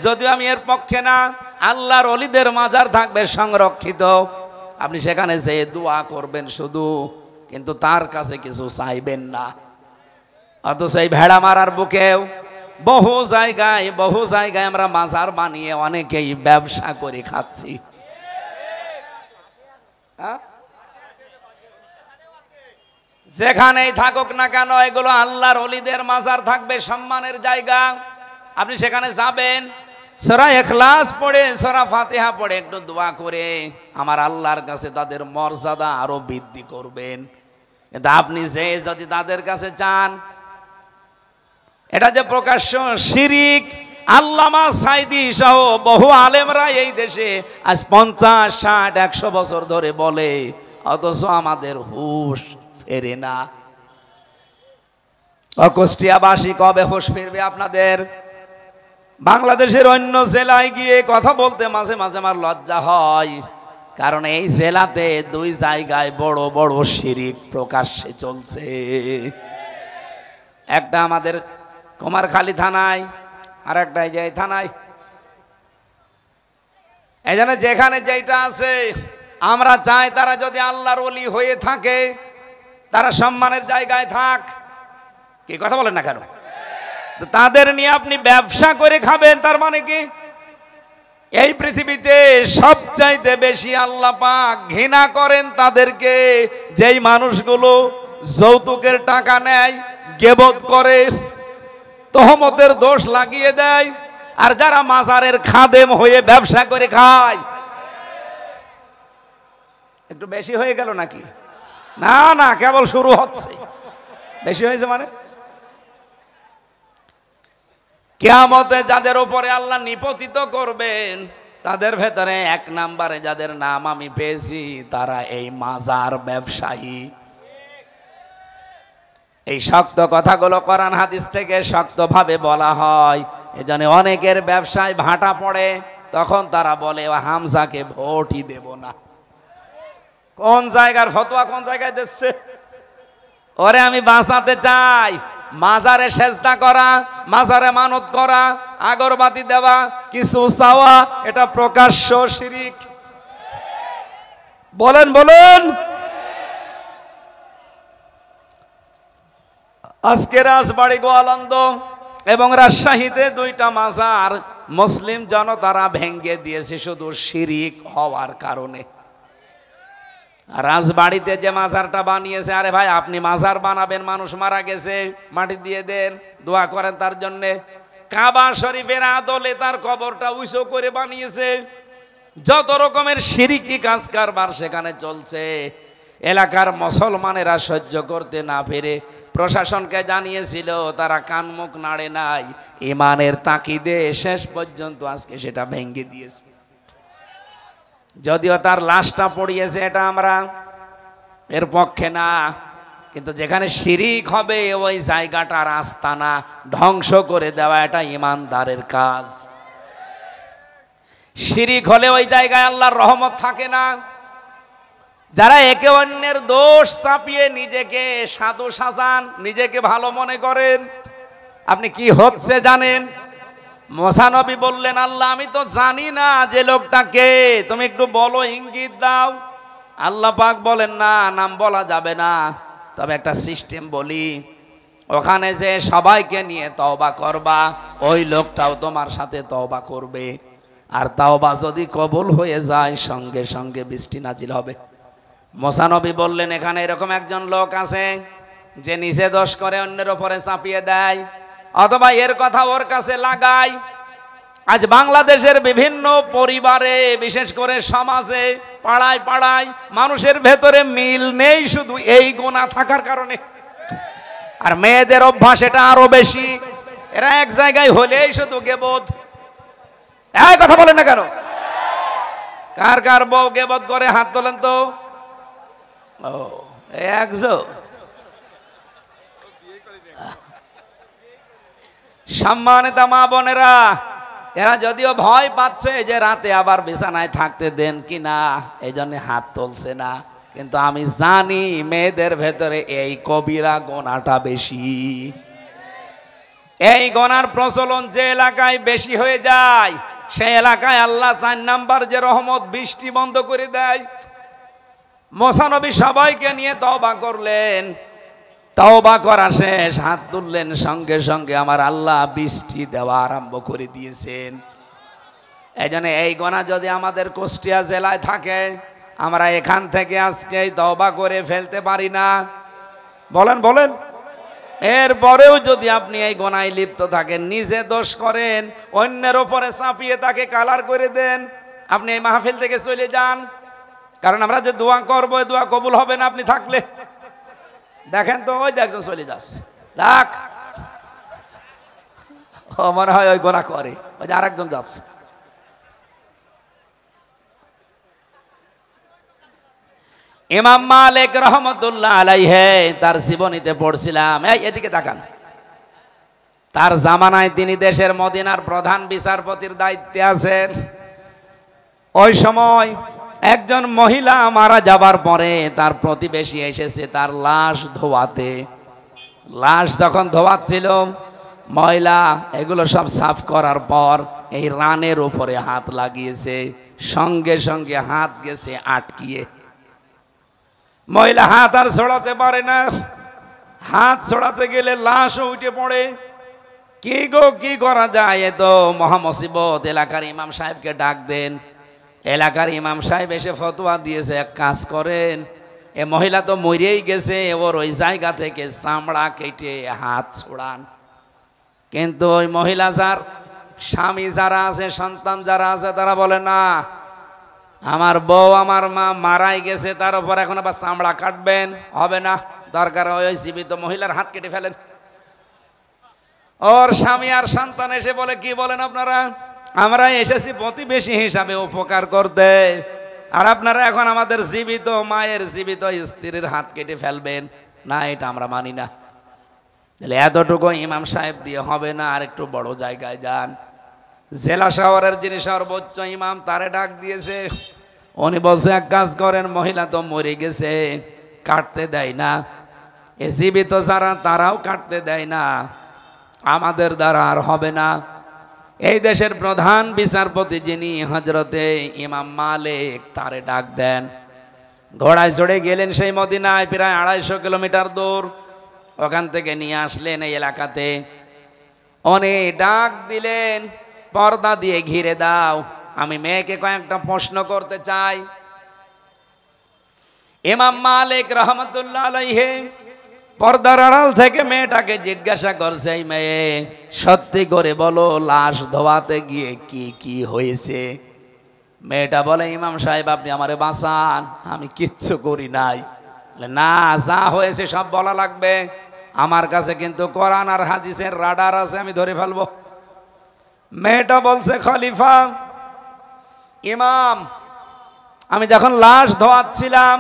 যদিও আমি এর পক্ষে না, আল্লাহর ওলিদের মাজার থাকবে সংরক্ষিত, আপনি সেখানে যেয়ে দোয়া করবেন শুধু, কিন্তু তার কাছে কিছু চাইবেন না। অথচ এই ভেড়া মারার বুকেও বহু জায়গায় আমরা মাজার বানিয়ে অনেকেই ব্যবসা করে খাচ্ছি। যেখানেই থাকুক না কেন এগুলো আল্লাহর ওলিদের মাজার থাকবে, সম্মানের জায়গা, আপনি সেখানে যাবেন, সূরা ইখলাস পড়ে সূরা ফাতিহা পড়ে একটু দোয়া করে আমার আল্লাহর কাছে তাদের মর্যাদা আরো বৃদ্ধি করবেন। কিন্তু আপনি যে যদি তাদের কাছে চান, এটা যে প্রকাশ্য শিরিক। আল্লামা সাইদি সহ বহু আলেমরা এই দেশে আজ 50, 60, 100 বছর ধরে বলে, অথচ আমাদের হুঁশ ফেরে না। কুষ্টিয়াবাসী কবে হুঁশ ফিরবে আপনাদের? বাংলাদেশের অন্য জেলায় গিয়ে কথা বলতে মাঝে মাঝে আমার লজ্জা হয়, কারণ এই জেলাতে 2 জায়গায় বড় বড় শিরিক প্রকাশ্যে চলছে। একটা আমাদের কুমারখালী থানায়, আর একটা এই থানায়। এই জন্য যেখানে যেটা আছে আমরা চাই তারা যদি আল্লাহর ওলি হয়ে থাকে তারা সম্মানের জায়গায় থাক। কি কথা বলেন না কেন? তাদের নিয়ে আপনি ব্যবসা করে খাবেন, তার মানে কি? এই পৃথিবীতে সবচাইতে বেশি আল্লাহ পাক ঘৃণা করেন তাদেরকে, যেই মানুষগুলো যৌতুকের টাকা নেয়, গীবত করে, তহমতের দোষ লাগিয়ে দেয়, আর যারা মাজারের খাদেম হয়ে ব্যবসা করে খায়। একটু বেশি হয়ে গেল নাকি? না না, কেবল শুরু হচ্ছে। বেশি হয়েছে মানে কিয়ামতে যাদের উপরে আল্লাহ নিপতিত করবেন, তাদের ভেতরে 1 নম্বরে যাদের নাম আমি পেয়েছি, তারা এই মাজার ব্যবসায়ী। এই শক্ত কথাগুলো কোরআন হাদিস থেকে শক্তভাবে বলা হয়, এজন্য অনেকের ব্যবসায় ভাটা পড়ে, তখন তারা বলে হামজাকে ভোটই দেব না। কোন জায়গার ফতোয়া কোন জায়গায় দিচ্ছে? ওরে আমি বাঁচাতে চাই, মাজারে সেজদা করা, মাজারে মানত করা, আগরবাতি দেওয়া, কিছু চাওয়া, এটা প্রকাশ্য শিরিক। বলেন বলেন। আজকে রাজবাড়ী, গোয়ালন্দ এবং রাজশাহীতে 2টা মাজার মুসলিম জনতারা ভেঙ্গে দিয়েছে শুধু শিরিক হওয়ার কারণে। রাজবাড়িতে যে মাজারটা বানিয়েছে, আরে ভাই আপনি মাজার বানাবেন, মানুষ মারা গেছে, মাটি দিয়ে দেন, দোয়া করেন তার জন্যে। কাবা শরীফের আদলে তার কবরটা উঁচু করে বানিয়েছে। যত রকমের শিরিকি কাজ কারবার সেখানে চলছে। এলাকার মুসলমানেরা সহ্য করতে না পেরে প্রশাসনকে জানিয়েছিল, তারা কান মুখ নাড়ে নাই, ইমানের তাকিদে শেষ পর্যন্ত আজকে সেটা ভেঙে দিয়েছে। যদিও তার লাশটা পড়িয়েছে, এটা আমরা এর পক্ষে না, কিন্তু যেখানে শিরিক হবে ওই জায়গাটার আস্তানা ধ্বংস করে দেওয়া এটা ইমানদারের কাজ। শিরিক হলে ওই জায়গায় আল্লাহর রহমত থাকে না। যারা একে অন্যের দোষ চাপিয়ে নিজেকে সাধু সাজান, নিজেকে ভালো মনে করেন, আপনি কি হচ্ছে জানেন? মুসা নবী বললেন আল্লাহ আমি তো জানি না যে লোকটা কে, তুমি একটু বলো, ইঙ্গিত দাও। আল্লাহ পাক বলেন না, নাম বলা যাবে না, তবে একটা সিস্টেম বলি, ওখানে যে সবাইকে নিয়ে তওবা করবা, ওই লোকটাও তোমার সাথে তওবা করবে। আর তাওবা যদি কবুল হয়ে যায় সঙ্গে সঙ্গে বৃষ্টি নাজিল হবে। মুসা নবী বললেন, এখানে এরকম একজন লোক আছে যে নিচে দোষ করে অন্যের উপরে চাপিয়ে দেয়, অথবা এর কথা ওর কাছে লাগায়। আজ বাংলাদেশের বিভিন্ন পরিবারে, বিশেষ করে সমাজে, পাড়ায় পাড়ায় মানুষের ভেতরে মিল নেই শুধু এই গুনাহ থাকার কারণে। আর মেয়েদের অভ্যাস এটা আরো বেশি। এরা এক জায়গায় হলেই শুধু গেবত। এই কথা বলেন না কেন? কার কার বউ গেবত করে হাত তোলেন তো। ও একশো। সম্মানিত মা বোনেরা, এরা যদিও ভয় পাচ্ছে যে রাতে আবার বিছানায় থাকতে দেন কিনা, এই জন্য হাত তুলছে না, কিন্তু আমি জানি মেয়েদের ভেতরে এই কবিরা গোনাটা বেশি। এই গোনার প্রচলন যে এলাকায় বেশি হয়ে যায় সেই এলাকায় আল্লাহ 4 নাম্বার যে রহমত, বৃষ্টি বন্ধ করে দেয়। মুসা নবী সবাইকে নিয়ে তওবা করলেন, তওবা করা শেষ, হাত তুললেন, সঙ্গে সঙ্গে আমার আল্লাহ বৃষ্টি দেওয়া আরম্ভ করে দিয়েছেন। এই জন্য এই গোনা যদি আমাদের কুষ্টিয়া জেলায় থাকে, আমরা এখান থেকে আজকে তওবা করে ফেলতে পারি না? বলেন বলেন। এরপরেও যদি আপনি এই গোনায় লিপ্ত থাকেন, নিজে দোষ করেন, অন্যের ওপরে চাপিয়ে তাকে কালার করে দেন, আপনি এই মাহফিল থেকে চলে যান। কারণ আমরা যে দোয়া করবো, এই দোয়া কবুল হবে না আপনি থাকলে। দেখেন তো, ওই যে একজন চলে যাচ্ছে, দেখ, ও মনে হয় ওই গোনা করে, ওই যে আরেকজন যাচ্ছে। ইমাম মালিক রহমতুল্লাহ আলাইহি তার জীবনীতে পড়ছিলাম, এদিকে তাকান, তার জামানায় তিনি দেশের মদিনার প্রধান বিচারপতির দায়িত্বে আছেন। ওই সময় একজন মহিলা মারা যাবার পরে তার প্রতিবেশী এসেছে তার লাশ ধোয়াতে। লাশ যখন ধোয়াচ্ছিল, ময়লা এগুলো সব সাফ করার পর এই রানের উপরে হাত লাগিয়েছে, সঙ্গে সঙ্গে হাত গেছে আটকিয়ে। মহিলা হাত আর ছড়াতে পারে না, হাত ছড়াতে গেলে লাশও উঠে পড়ে। কি গো, কি করা যায়? এ তো মহামুসিবত, এলাকার ইমাম সাহেবকে ডাক দেন। এলাকার ইমাম সাহেব এসে ফতোয়া দিয়েছে, এক কাজ করেন, এ মহিলা তো মরেই গেছে, ওর ওই জায়গা থেকে চামড়া কেটে হাত ছোড়ান। কিন্তু ওই মহিলা, যার স্বামী যারা আছে, সন্তান যারা আছে, তারা বলে না, আমার বউ আমার মা মারাই গেছে, তার উপর এখন আবার চামড়া কাটবেন, হবে না, দরকার ওই জীবিত মহিলার হাত কেটে ফেলেন। ওর স্বামী আর সন্তান এসে বলে, কি বলেন আপনারা? আমরা এসেছি প্রতিবেশী হিসাবে উপকার করতে, আর আপনারা এখন আমাদের জীবিত মায়ের, জীবিত স্ত্রীর হাত কেটে ফেলবেন? না, এটা আমরা মানি না। তাহলে এতটুকু ইমাম সাহেব দিয়ে হবে না, আর একটু বড় জায়গায় যান। জেলা শহরের যিনি সর্বোচ্চ ইমাম, তারে ডাক দিয়েছে। উনি বলছে, এক কাজ করেন, মহিলা তো মরে গেছে, কাটতে দেয় না, এ জীবিত যারা তারাও কাটতে দেয় না, আমাদের দ্বারা আর হবে না। এই দেশের প্রধান বিচারপতি যিনি হজরতে ইমাম মালিক, তারে ডাক দেন। ঘোড়ায় চড়ে গেলেন সেই মদিনায়, প্রায় 250 কিলোমিটার দূর। ওখান থেকে নিয়ে আসলেন এই এলাকাতে। অনেক ডাক দিলেন, পর্দা দিয়ে ঘিরে দাও, আমি মেয়েকে কয়েকটা প্রশ্ন করতে চাই। ইমাম মালিক রহমতুল্লাহ আলাইহি পর্দার আড়াল থেকে মেয়েটাকে জিজ্ঞাসা করছে, এই মেয়ে, সত্যি করে বলো, লাশ ধোয়াতে গিয়ে কি কি হয়েছে? মেয়েটা বলে, ইমাম সাহেব আপনি আমারে বাঁচান, আমি কিচ্ছু করি নাই। না, যা হয়েছে সব বলা লাগবে, আমার কাছে কিন্তু কোরআন আর হাদিসের রাডার আছে, আমি ধরে ফেলবো। মেয়েটা বলছে, খলিফা, ইমাম, আমি যখন লাশ ধোয়াচ্ছিলাম,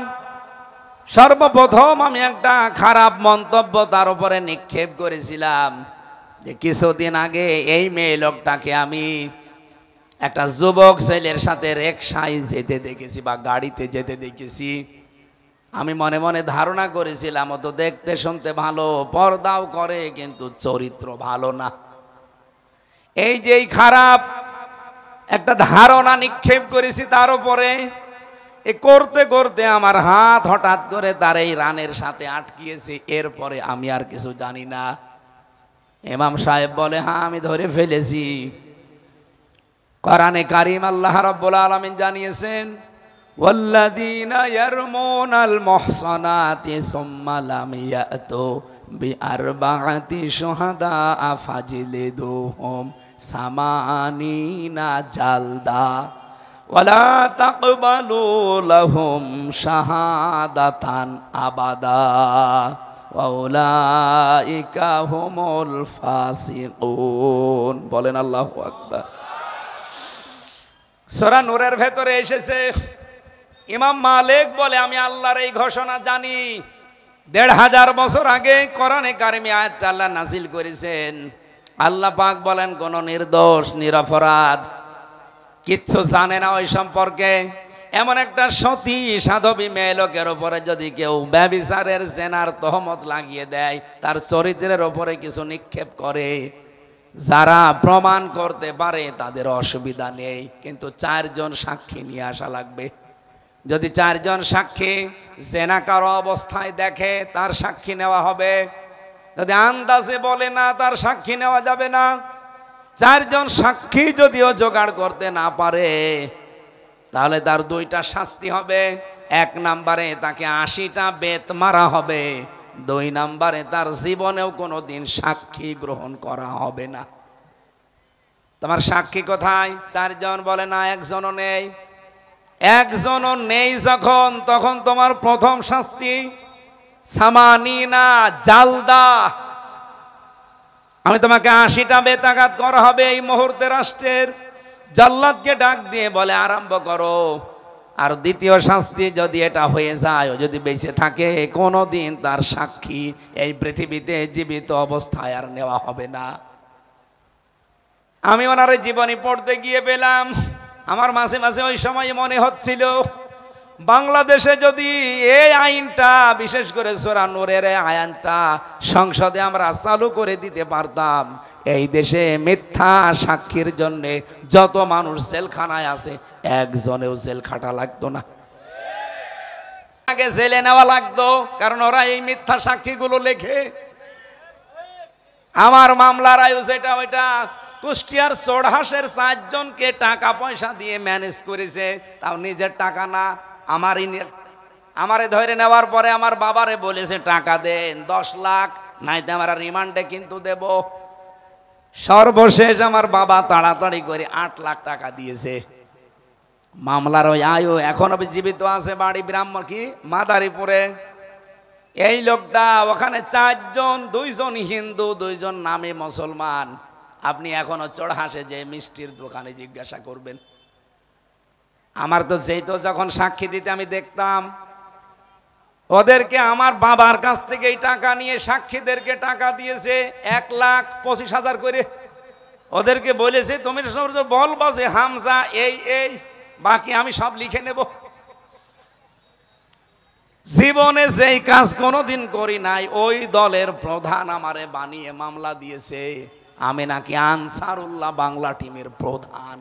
সর্বপ্রথম আমি একটা খারাপ মন্তব্য তার উপরে নিক্ষেপ করেছিলাম যে কিছুদিন আগে এই মেয়ে লোকটাকে আমি একটা যুবক ছেলের সাথে রিকশায় যেতে দেখেছি বা গাড়িতে যেতে দেখেছি। আমি মনে মনে ধারণা করেছিলাম ও তো দেখতে শুনতে ভালো, পর্দাও করে, কিন্তু চরিত্র ভালো না। এই যে খারাপ একটা ধারণা নিক্ষেপ করেছি তার উপরে, এ করতে করতে আমার হাত হঠাৎ করে তার এই রানের সাথে আটকিয়েছে, এরপরে আমি আর কিছু জানি না। ইমাম সাহেব বলে, হ্যাঁ আমি ধরে ফেলেছি। কোরআনে কারীম আল্লাহ রাব্বুল আলামিন জানিয়েছেন, ওয়াল্লাযীনা ইয়ারমুনাল মুহসানাতি সুম্মা লাম ইয়াতু বিআরবাআতি শুহাদা ফাজলিদুহুম সামানিনা জালদা ওয়ালা তাকবালু লাহুম শাহাদাতান আবাদা ওয়া উলাইকা হুমুল ফাসিকুন। বলেন আল্লাহু আকবার। সূরা নূরের ভেতরে এসেছে, ইমাম মালিক বলে আমি আল্লাহর এই ঘোষণা জানি। ১৫০০ বছর আগে কোরআনে কারিমে আয়াতটা আল্লাহ নাযিল করেছেন। আল্লাহ পাক বলেন, কোন নির্দোষ নিরপরাধ কিচ্ছু জানে না ওই সম্পর্কে এমন একটা সতী সাধবী মেয়ে লোকের উপরে যদি কেউ ব্যভিচারের জেনার তহমত লাগিয়ে দেয়, তার চরিত্রের উপরে কিছু নিক্ষেপ করে, যারা প্রমাণ করতে পারে তাদের অসুবিধা নেই, কিন্তু 4 জন সাক্ষী নিয়ে আসা লাগবে। যদি 4 জন সাক্ষী জেনাকার অবস্থায় দেখে, তার সাক্ষী নেওয়া হবে। যদি আন্দাজে বলে না, তার সাক্ষী নেওয়া যাবে না। 4 জন সাক্ষী যদিও জোগাড় করতে না পারে, তাহলে তার 2টা শাস্তি হবে। 1 নম্বরে তাকে 80টা বেত মারা হবে, 2 নম্বরে তার জীবনেও কোনোদিন সাক্ষী গ্রহণ করা হবে না। তোমার সাক্ষী কোথায়? 4 জন বলে না, 1 জনও নেই। 1 জনও নেই যখন, তখন তোমার প্রথম শাস্তি সামানিনা জালদা। আমি তোমাকে 80টা বেতাঘাত করা হবে এই মুহূর্তে। রাষ্ট্রের জাল্লাদকে ডাক দিয়ে বলে আরম্ভ করো। আর দ্বিতীয় শাস্তি, যদি এটা হয়ে যায়, যদি বেঁচে থাকে, কোনোদিন তার সাক্ষী এই পৃথিবীতে জীবিত অবস্থায় আর নেওয়া হবে না। আমি ওনার জীবনী পড়তে গিয়ে পেলাম, আমার মাঝে মাঝে ওই সময় মনে হচ্ছিল, বাংলাদেশে যদি এই আইনটা, বিশেষ করে সূরা নূরের আইনটা সংসদে আমরা চালু করে দিতে পারতাম, এই দেশে মিথ্যা সাক্ষীর জন্য যত মানুষ জেলখানায় আছে, 1 জনেও জেল খাটা লাগতো না। আগে জেলে নেওয়া লাগতো, কারণ ওরা এই মিথ্যা সাক্ষীগুলো লেখে। আমার মামলার আয়ু যেটা, ওইটা কুষ্টিয়ার চোড়হাসের 4 জনকে টাকা পয়সা দিয়ে ম্যানেজ করেছে, তাও নিজের টাকা না, আমারে ধরে নেওয়ার পরে আমার বাবারে বলেছে টাকা দেন 10 লাখ, নাইতে আমরা রিমান্ডে কিন্তু দেব। সর্বশেষ আমার বাবা তাড়াতাড়ি করে 8 লাখ টাকা দিয়েছে। মামলার ওই আয়ু এখনো জীবিত আছে, বাড়ি ব্রাহ্মণ কি মাদারীপুরে। এই লোকটা ওখানে 4 জন, 2 জন হিন্দু, 2 জন নামে মুসলমান। আপনি এখনো চোড়হাসে যে মিষ্টির দোকানে জিজ্ঞাসা করবেন। আমার তো যখন সাক্ষী দিতে আমি দেখতাম, ওদেরকে আমার বাবার কাছ থেকে এই টাকা নিয়ে সাক্ষীদেরকে টাকা দিয়েছে 1,25,000 করে। ওদেরকে বলেছে তুমি বলবো যে হামজা এই এই, বাকি আমি সব লিখে নেব। জীবনে যেই কাজ কোনোদিন করি নাই, ওই দলের প্রধান আমারে বানিয়ে মামলা দিয়েছে আমি নাকি আনসারুল্লাহ বাংলা টিমের প্রধান।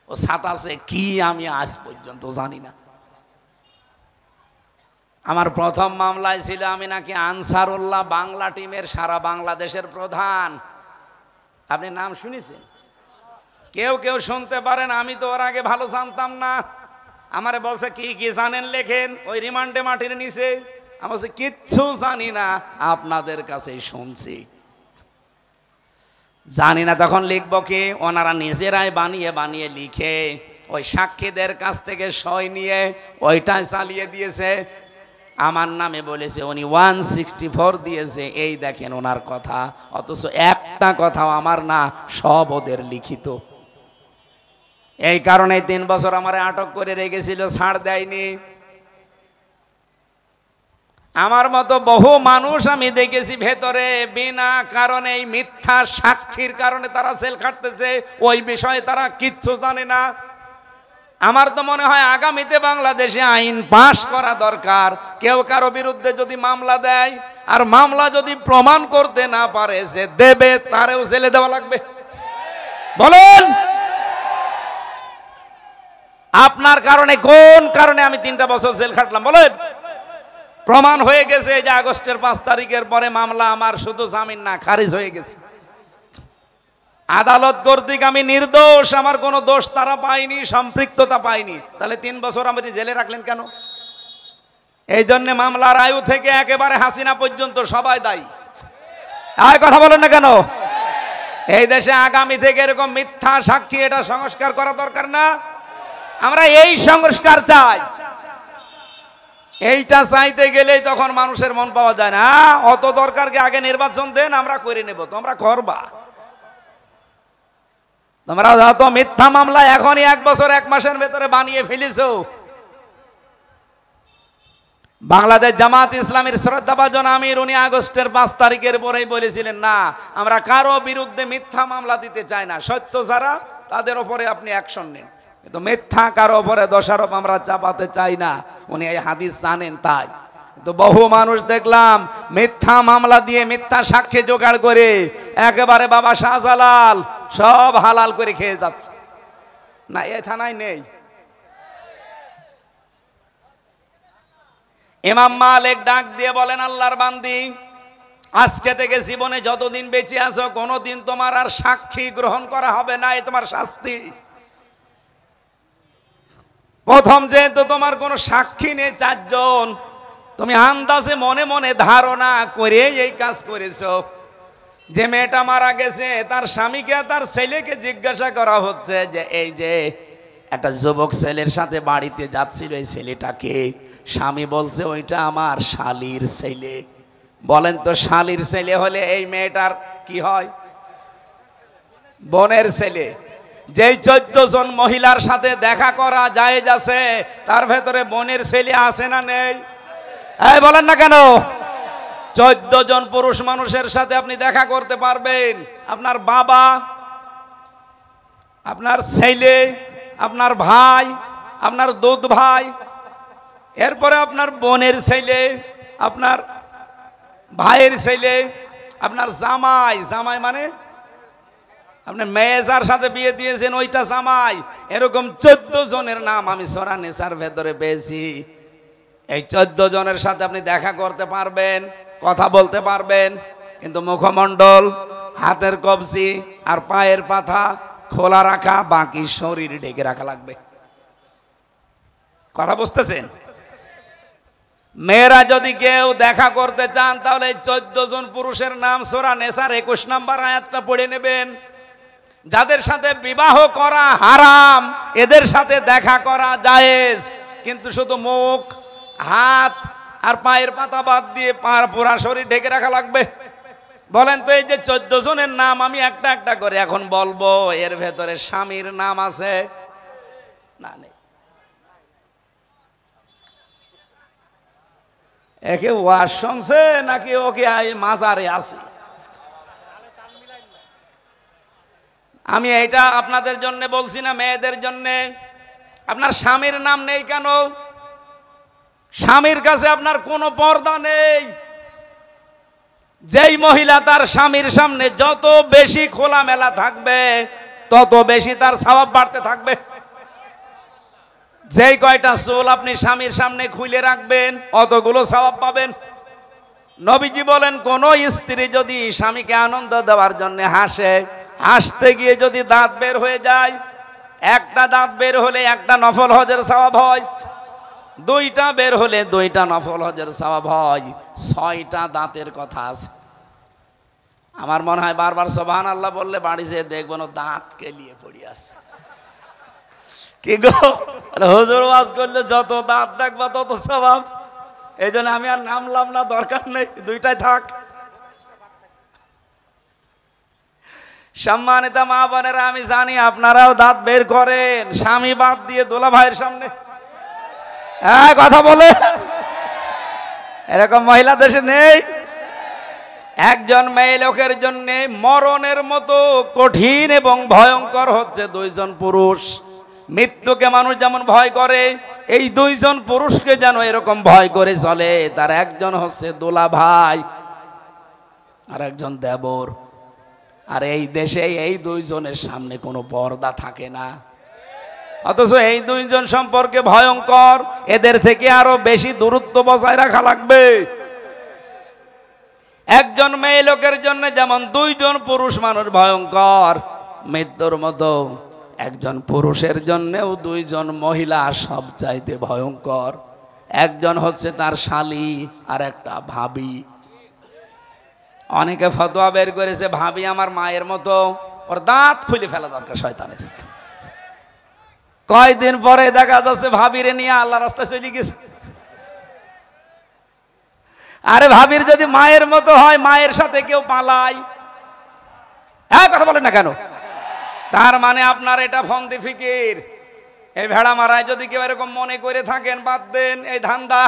ও সাতাশে কি আমি আজ পর্যন্ত জানি না। আমার প্রথম মামলায় ছিল আমি নাকি আনসারুল্লাহ বাংলা টিমের সারা বাংলাদেশের প্রধান। আপনি নাম শুনেছেন? কেউ কেউ শুনতে পারেন, আমি তো ওর আগে ভালো জানতাম না। আমারে বলছে কি কি জানেন লেখেন, ওই রিমান্ডে মাটির নিচে। আমি বলছি কিচ্ছু জানি না, আপনাদের কাছেই শুনছি। জানি না তখন লিখবো কি? ওনারা নিজেরাই বানিয়ে বানিয়ে লিখে ওই সাক্ষীদের কাছ থেকে সই নিয়ে ওইটাই চালিয়ে দিয়েছে। আমার নামে বলেছে উনি 164 দিয়েছে, এই দেখেন ওনার কথা। অথচ একটা কথাও আমার না, সব ওদের লিখিত। এই কারণে 3 বছর আমার আটক করে রেখেছিল, ছাড় দেয়নি। আমার মতো বহু মানুষ আমি দেখেছি ভেতরে বিনা কারণে, এই মিথ্যা সাক্ষীর কারণে তারা জেল খাটতেছে। ওই বিষয়ে তারা কিচ্ছু জানে না। আমার তো মনে হয় আগামীতে বাংলাদেশে আইন পাশ করা দরকার। কেউ কারো বিরুদ্ধে যদি মামলা দেয়, আর মামলা যদি প্রমাণ করতে না পারে যে দেবে, তারেও জেলে দেওয়া লাগবে। বলেন আপনার কারণে, কোন কারণে আমি 3টা বছর জেল খাটলাম? বলেন। প্রমাণ হয়ে গেছে যে আগস্টের 5 তারিখের পরে মামলা আমার শুধু জামিন না, খারিজ হয়ে গেছে। আদালত কর্তৃক আমি নির্দোষ, আমার কোনো দোষ তারা পায়নি, সম্পৃক্ততা পায়নি, তাহলে 3 বছর আমাকে জেলে রাখলেন কেন? এই জন্য মামলার আয়ু থেকে একেবারে হাসিনা পর্যন্ত সবাই দায়ী। আর কথা বলেন না কেন? এই দেশে আগামী থেকে এরকম মিথ্যা সাক্ষী এটা সংস্কার করা দরকার না? আমরা এই সংস্কার চাই। এইটা চাইতে গেলেই তখন মানুষের মন পাওয়া যায় না। অত দরকারকে আগে নির্বাচন দেন, আমরা করে নেব, তোমরা করবা। তোমরা যত মিথ্যা মামলা এখনই 1 বছর 1 মাসের ভেতরে বানিয়ে ফেলেছো। বাংলাদেশ জামাত ইসলামের শ্রদ্ধাভাজন আমির উনি আগস্টের 5 তারিখের পরেই বলেছিলেন, না আমরা কারো বিরুদ্ধে মিথ্যা মামলা দিতে চাই না, সত্য যারা তাদের উপরে আপনি অ্যাকশন নিন, কিন্তু মিথ্যা কারো উপরে দোষারোপ আমরা চাপাতে চাই না। উনি এই হাদিস জানেন তাই। কিন্তু বহু মানুষ দেখলাম মিথ্যা মামলা দিয়ে মিথ্যা সাক্ষী জোগাড় করে একেবারে বাবা শাহজালাল সব হালাল করে খেয়ে যাচ্ছে। না, এই থানায় নেই। ইমাম মালিক ডাক দিয়ে বলেন, আল্লাহর বান্দি, আজকে থেকে জীবনে যতদিন বেঁচে আছো কোনোদিন তোমার আর সাক্ষী গ্রহণ করা হবে না, এই তোমার শাস্তি। প্রথম যেহেতু তোমার কোনো সাক্ষী নেই, 4 জন, তুমি আন্দাজে মনে মনে ধারণা করে এই কাজ করেছো। যে মেয়েটা মারা গেছে তার স্বামীকে তার ছেলেকে জিজ্ঞাসা করা হচ্ছে যে এই যে একটা যুবক ছেলের সাথে বাড়িতে যাচ্ছিল, এই ছেলেটাকে? স্বামী বলছে ওইটা আমার শালীর ছেলে। বলেন তো, শালীর ছেলে হলে এই মেয়েটার কি হয়? বোনের ছেলে। যেই 14 জন মহিলার সাথে দেখা করা জায়েজ আছে, তার ভেতরে বোনের ছেলে আছে না নেই? এই বলেন না কেন? 14 জন পুরুষ মানুষের সাথে আপনি দেখা করতে পারবেন। আপনার বাবা, আপনার ছেলে, আপনার ভাই, আপনার দুধ ভাই, এরপরে আপনার বোনের ছেলে, আপনার ভাইয়ের ছেলে, আপনার জামাই। জামাই মানে আপনি মেয়েজার সাথে বিয়ে দিয়েছেন, ওইটা জামাই। এরকম 14 জনের নাম আমি সূরা নিসার ভেতরে পেয়েছি। এই 14 জনের সাথে আপনি দেখা করতে পারবেন, কথা বলতে পারবেন, কিন্তু মুখমণ্ডল, হাতের কবজি আর পায়ের পাতা খোলা রাখা, বাকি শরীর ঢেকে রাখা লাগবে। কথা বুঝতেছেন? মেয়েরা যদি কেউ দেখা করতে চান তাহলে 14 জন পুরুষের নাম সূরা নিসার 21 নম্বর আয়াতটা পড়ে নেবেন। যাদের সাথে বিবাহ করা হারাম এদের সাথে দেখা করা জায়েজ, কিন্তু শুধু মুখ, হাত আর পায়ের পাতা বাদ দিয়ে পুরা শরীর ঢেকে রাখা লাগবে। বলেন তো, এই যে 14 জনের নাম আমি একটা একটা করে এখন বলবো, এর ভেতরে স্বামীর নাম আছে না? নেই। একে ওয়াজ শুনছে নাকি ওকে মাজারে আছে? আমি এইটা আপনাদের জন্য বলছি না, মেয়েদের জন্য। আপনার স্বামীর নাম নেই কেন? স্বামীর কাছে আপনার কোনো পর্দা নেই। যেই মহিলা তার স্বামীর সামনে যত বেশি খোলামেলা থাকবে তত বেশি তার সওয়াব বাড়তে থাকবে। যেই কয়টা চুল আপনি স্বামীর সামনে খুলে রাখবেন অতগুলো সওয়াব পাবেন। নবীজি বলেন, কোন স্ত্রী যদি স্বামীকে আনন্দ দেওয়ার জন্য হাসে, হাসতে গিয়ে যদি দাঁত বের হয়ে যায়, একটা দাঁত বের হলে একটা নফল হজের সওয়াব হয়, 2টা বের হলে 2টা নফল হজের সওয়াব হয়, 6টা দাঁতের কথা আছে। আমার মনে হয় বারবার সুবহানাল্লাহ বললে বাড়ি যেয়ে দেখবেন দাঁত কেলিয়ে পড়ে আছে। কি গো, হুজুর ওয়াজ করলে যত দাঁত দেখবা তত সওয়াব। এই জন্য আমি আর নামলাম না, দরকার নেই, 2টাই থাক। সম্মানিত মা বোনেরা, আমি জানি আপনারাও দাঁত বের করেন স্বামী বাদ দিয়ে দোলা ভাইয়ের সামনে। হ্যাঁ, কথা বলে। এরকম মহিলা দেশে নেই? একজন মেয়ে লোকের জন্য মরণের মতো কঠিন এবং ভয়ঙ্কর হচ্ছে 2 জন পুরুষ। মৃত্যুকে মানুষ যেমন ভয় করে, এই 2 জন পুরুষকে যেন এরকম ভয় করে চলে। তার একজন হচ্ছে দোলা ভাই আর একজন দেবর। আর এই দেশে এই 2 জনের সামনে কোনো পর্দা থাকে না, অথচ এই 2 জন সম্পর্কে ভয়ঙ্কর। এদের থেকে আরো বেশি দূরত্ব বজায় রাখা লাগবে। একজন মেয়ে লোকের জন্য যেমন 2 জন পুরুষ মানুষ ভয়ঙ্কর, মৃত্যুর মতো একজন পুরুষের জন্যেও দুইজন মহিলা সবচাইতে ভয়ঙ্কর। একজন হচ্ছে তার শালী আর একটা ভাবি। অনেকে ফতোয়া বের করেছে ভাবি আমার মায়ের মতো, ওর দাঁত খুলে ফেলা দরকার শয়তানের। কয়দিন পরে দেখা যাচ্ছে ভাবিরে নিয়ে আল্লাহ রাস্তায় চলে গেছে। আরে ভাবির যদি মায়ের মতো হয়, মায়ের সাথে কেউ পালায়, হ্যাঁ কথা বলেন না কেন? তার মানে আপনার এটা ফন্দি ফিকির। এই ভেড়া মারায় যদি কেউ এরকম মনে করে থাকেন, বাদ দেন এই ধান্দা।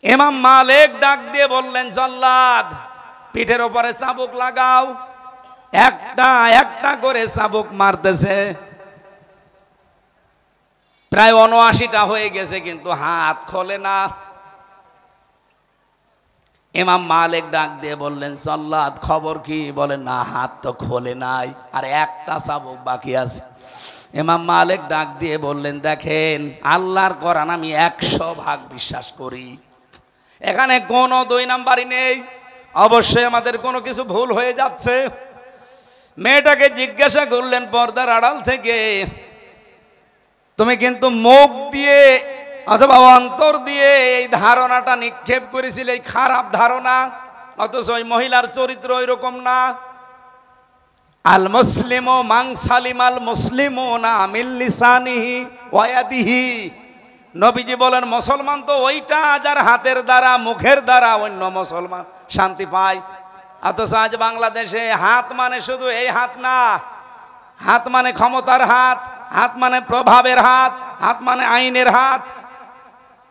ইমাম মালিক ডাক দিয়ে বললেন, জল্লাদ পিঠের উপরে চাবুক লাগাও। একটা একটা করে চাবুক মারতেছে, প্রায় ৭৯টা হয়ে গেছে, কিন্তু হাত খোলে না। ইমাম মালিক ডাক দিয়ে বললেন, জল্লাদ খবর কি? বলেন না, হাত তো খোলে নাই, আর একটা চাবুক বাকি আছে। ইমাম মালিক ডাক দিয়ে বললেন, দেখেন আল্লাহর কোরআন আমি ১০০% বিশ্বাস করি, এখানে কোনো ২ নাম্বারই নেই। অবশ্যই আমাদের কোনো কিছু ভুল হয়ে যাচ্ছে। মেয়েটাকে জিজ্ঞাসা করলেন পর্দার আড়াল থেকে, তুমি কিন্তু মুখ দিয়ে অথবা অন্তর দিয়ে এই ধারণাটা নিক্ষেপ করেছিলে, এই খারাপ ধারণা, অথচ ওই মহিলার চরিত্র ওইরকম না। আল মুসলিমু মান সালিমাল মুসলিমুনা মিন লিসানিহি ওয়া ইয়াদিহি। নবীজি বলেন মুসলমান তো ওইটা যার হাতের দ্বারা মুখের দ্বারা অন্য মুসলমান শান্তি পায়। অথচ আজ বাংলাদেশে হাত মানে শুধু এই হাত না, হাত মানে ক্ষমতার হাত, হাত মানে প্রভাবের হাত, হাত মানে আইনের হাত।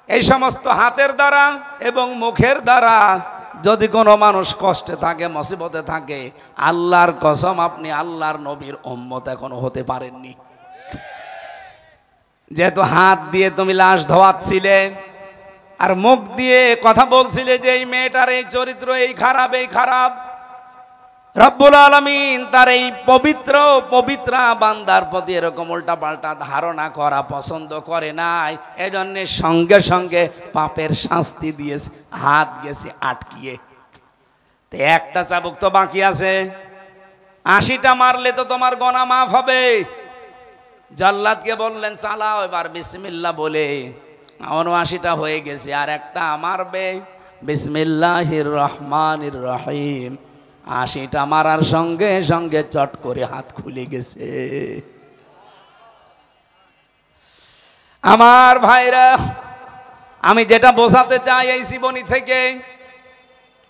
এই সমস্ত হাতের দ্বারা এবং মুখের দ্বারা যদি কোনো মানুষ কষ্টে থাকে, মুসিবতে থাকে, আল্লাহর কসম আপনি আল্লাহর নবীর উম্মত এখনো হতে পারেননি। যেহেতু হাত দিয়ে তুমি লাশ ধোয়াচ্ছিলে আর মুখ দিয়ে কথা বলছিলে যে এই মেয়েটার এই চরিত্র এই খারাপ, এই খারাপ, রব্বুল আলামিন তার এই পবিত্র পবিত্রা বান্দার প্রতি এরকম উল্টা পাল্টা ধারণা করা পছন্দ করে নাই। এজন্য সঙ্গে সঙ্গে পাপের শাস্তি দিয়েছে, হাত গেছে আটকিয়ে। তো একটা চাবুক তো বাকি আছে, ৮০টা মারলে তো তোমার গোনা মাফ হবে। জল্লাদকে বললেন চালাও এবার বিসমিল্লাহ বলে। ৭৯টা হয়ে গেছে, আর একটা মারবে। বিসমিল্লাহির রহমানির রহিম। ৮০টা মারার সঙ্গে সঙ্গে চট করে হাত খুলে গেছে। আমার ভাইরা, আমি যেটা বোঝাতে চাই এই জীবনী থেকে,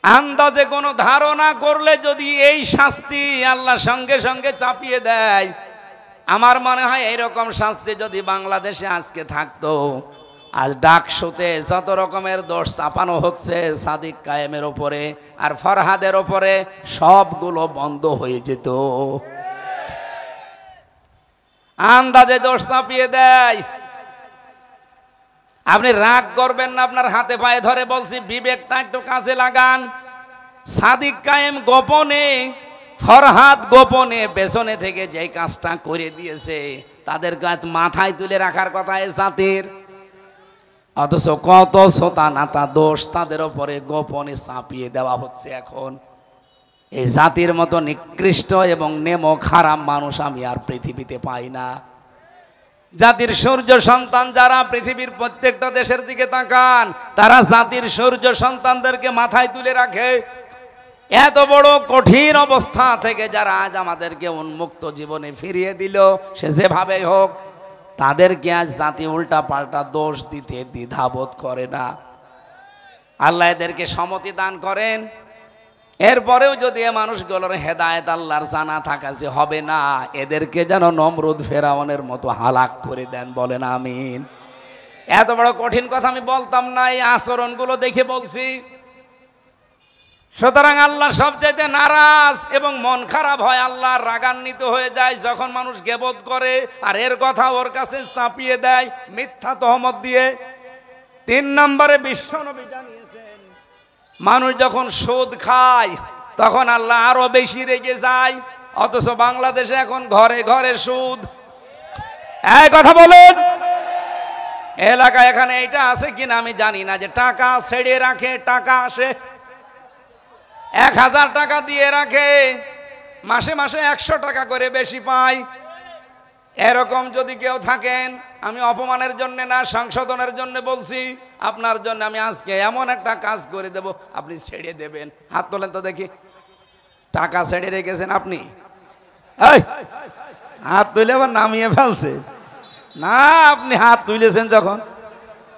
আন্দাজে কোনো ধারণা করলে যদি এই শাস্তি আল্লাহ সঙ্গে সঙ্গে চাপিয়ে দেয়, আমার মনে হয় এইরকম শাস্তি যদি বাংলাদেশে আজকে থাকতো, আজ ডাকসুতে যত রকমের দোষ চাপানো হচ্ছে সাদিক কায়েমের ওপরে আর ফরহাদের ওপরে, সবগুলো বন্ধ হয়ে যেত। আন্দাজে দোষ চাপিয়ে দেয়। আপনি রাগ করবেন না, আপনার হাতে পায়ে ধরে বলছি, বিবেকটা একটু কাজে লাগান। সাদিক কায়েম গোপনে, ফরহাদ গোপনে পেছনে থেকে যে কাজটা করে দিয়েছে, তাদের মাথায় তুলে রাখার কথা এ জাতির। অথচ কত সোতা নাতা দোষ তাদের ওপরে গোপনে চাপিয়ে দেওয়া হচ্ছে এখন। এই জাতির মতো নিকৃষ্ট এবং নেমো খারাপ মানুষ আমি আর পৃথিবীতে পাই না। জাতির সূর্য সন্তান যারা, পৃথিবীর প্রত্যেকটা দেশের দিকে তাকান, তারা জাতির সূর্য সন্তানদেরকে মাথায় তুলে রাখে। এত বড় কঠিন অবস্থা থেকে যারা আজ আমাদেরকে উন্মুক্ত জীবনে ফিরিয়ে দিল, সে যেভাবেই হোক, তাদেরকে আজ জাতি উল্টা পাল্টা দোষ দিতে দ্বিধাবোধ করে না। আল্লাহ এদেরকে সম্মতি দান করেন। এরপরেও যদি এ মানুষগুলোর হেদায়েত আল্লাহর জানা থাকা যে হবে না, এদেরকে যেন নমরুদ ফেরাউনের মতো হালাক করে দেন, বলেন আমিন। এত বড় কঠিন কথা আমি বলতাম না, এই আচরণগুলো দেখে বলছি। সুতরাং আল্লাহ সবচাইতে নারাজ এবং মন খারাপ হয়, আল্লাহ রাগান্বিত হয়ে যায় যখন মানুষ গীবত করে আর এর কথা ওর কাছে চাপিয়ে দেয় মিথ্যা তহমত দিয়ে। ৩ নম্বরে বিশ্বনবী জানিয়েছেন, মানুষ যখন সুদ খায় তখন আল্লাহ আরো বেশি রেগে যায়। অথচ বাংলাদেশে এখন ঘরে ঘরে সুদ। এই কথা বলেন, এলাকায় এখানে এটা আছে কিনা আমি জানি না, যে টাকা ছেড়ে রাখে, টাকা আসে, ১০০০ টাকা দিয়ে রাখে, মাসে মাসে 100 টাকা করে বেশি পাই। এরকম যদি কেউ থাকেন, আমি অপমানের জন্য না, সংশোধনের জন্য বলছি, আপনার জন্য আমি আজকে এমন একটা কাজ করে দেব, আপনি ছেড়ে দেবেন। হাত তোলেন তো দেখি। টাকা ছেড়ে রেখেছেন আপনি? হাত তুলে আবার নামিয়ে ফেলছে না। আপনি হাত তুলেছেন যখন,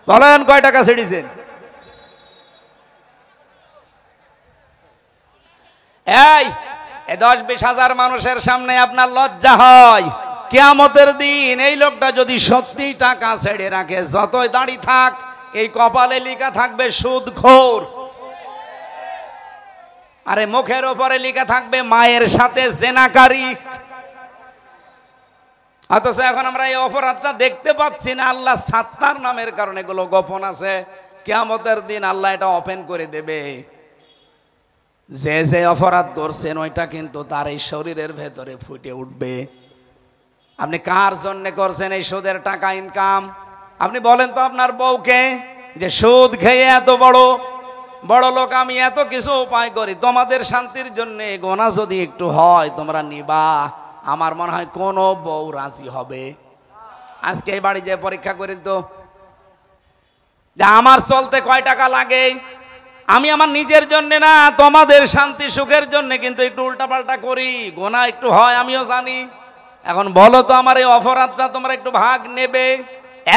বলেন কয় টাকা ছেড়েছেন? এই 10-20 হাজার মানুষের সামনে আপনার লজ্জা হয়? কিয়ামতের দিন এই লোকটা যদি সত্যি টাকা ছেড়ে রাখে, যতই দাড়ি থাক, এই কপালে লেখা থাকবে সুদখোর। আরে মুখের ওপরে লেখা থাকবে মায়ের সাথে জেনাকারী। অথচ এখন আমরা এই অপরাধটা দেখতে পাচ্ছি না। আল্লাহ সাত্তার নামের কারণে এগুলো গোপন আছে। কিয়ামতের দিন আল্লাহ এটা ওপেন করে দেবে। যে যে অপরাধ করছেন ওইটা কিন্তু তার এই শরীরের ভেতরে ফুটে উঠবে। আপনি কার জন্য করছেন এই সুদের টাকা ইনকাম? আপনি বলেন তো আপনার বউকে যে সুদ খেয়ে এত বড় লোক আমি, এত কিছু উপায় করি, তোমাদের শান্তির জন্য গোনা যদি একটু হয় তোমরা নিবা। আমার মনে হয় কোনো বউ রাজি হবে? আজকে এই বাড়ি যে পরীক্ষা করেন তো, যে আমার চলতে কয় টাকা লাগে। আমি আমার নিজের জন্য না, তোমাদের শান্তি সুখের জন্য কিন্তু একটু উল্টাপাল্টা করি, গোনা একটু হয়, আমিও জানি। এখন বলো তো আমার এই অপরাধটা তোমরা একটু ভাগ নেবে?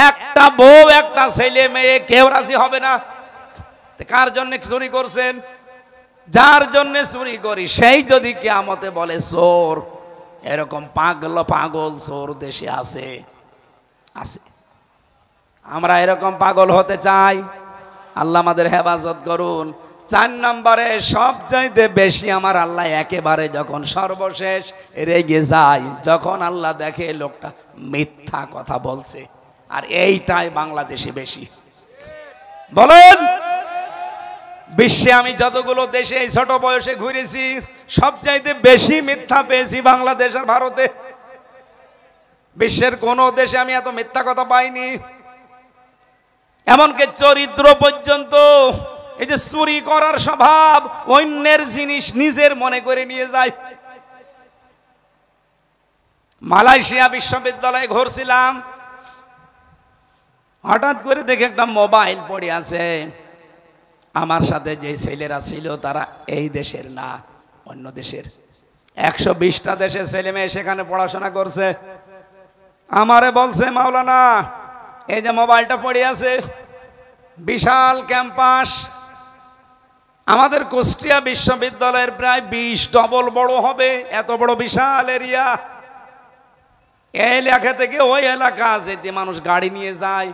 একটা বউ, একটা ছেলে মেয়ে, কেউ রাজি হবে না। কার জন্য চুরি করছেন? যার জন্য চুরি করি সেই যদি কিয়ামতে বলে চোর, এরকম পাগল চোর দেশে আছে। আমরা এরকম পাগল হতে চাই? আল্লাহ আমাদের হেফাজত করুন। 4 নম্বরে সবচাইতে বেশি আমার আল্লাহ একেবারে যখন সর্বশেষ রেগে যায়, যখন আল্লাহ দেখে লোকটা মিথ্যা কথা বলছে। আর এইটাই বাংলাদেশে বেশি। বলেন, বিশ্বে আমি যতগুলো দেশে এই ছোট বয়সে ঘুরেছি, সবচাইতে বেশি মিথ্যা পেয়েছি বাংলাদেশ আর ভারতে। বিশ্বের কোন দেশে আমি এত মিথ্যা কথা পাইনি। এমনকি চরিত্র পর্যন্ত, এই যে চুরি করার স্বভাব, অন্যের জিনিস নিজের মনে করে নিয়ে যায়। মালয়েশিয়া বিশ্ববিদ্যালয়ে ঘুরছিলাম, হঠাৎ করে দেখে একটা মোবাইল পড়ে আছে। আমার সাথে যে ছেলেরা ছিল তারা এই দেশের না, অন্য দেশের। 120টা দেশের ছেলে মেয়ে সেখানে পড়াশোনা করছে। আমারে বলছে, মাওলানা এই যে মোবাইলটা পড়ে আছে, বিশাল ক্যাম্পাস, আমাদের কুষ্টিয়া বিশ্ববিদ্যালয়ের প্রায় 20 ডবল বড় হবে, এত বড় বিশাল এরিয়া। এই এলাকা থেকে ওই এলাকা যেতে মানুষ গাড়ি নিয়ে যায়।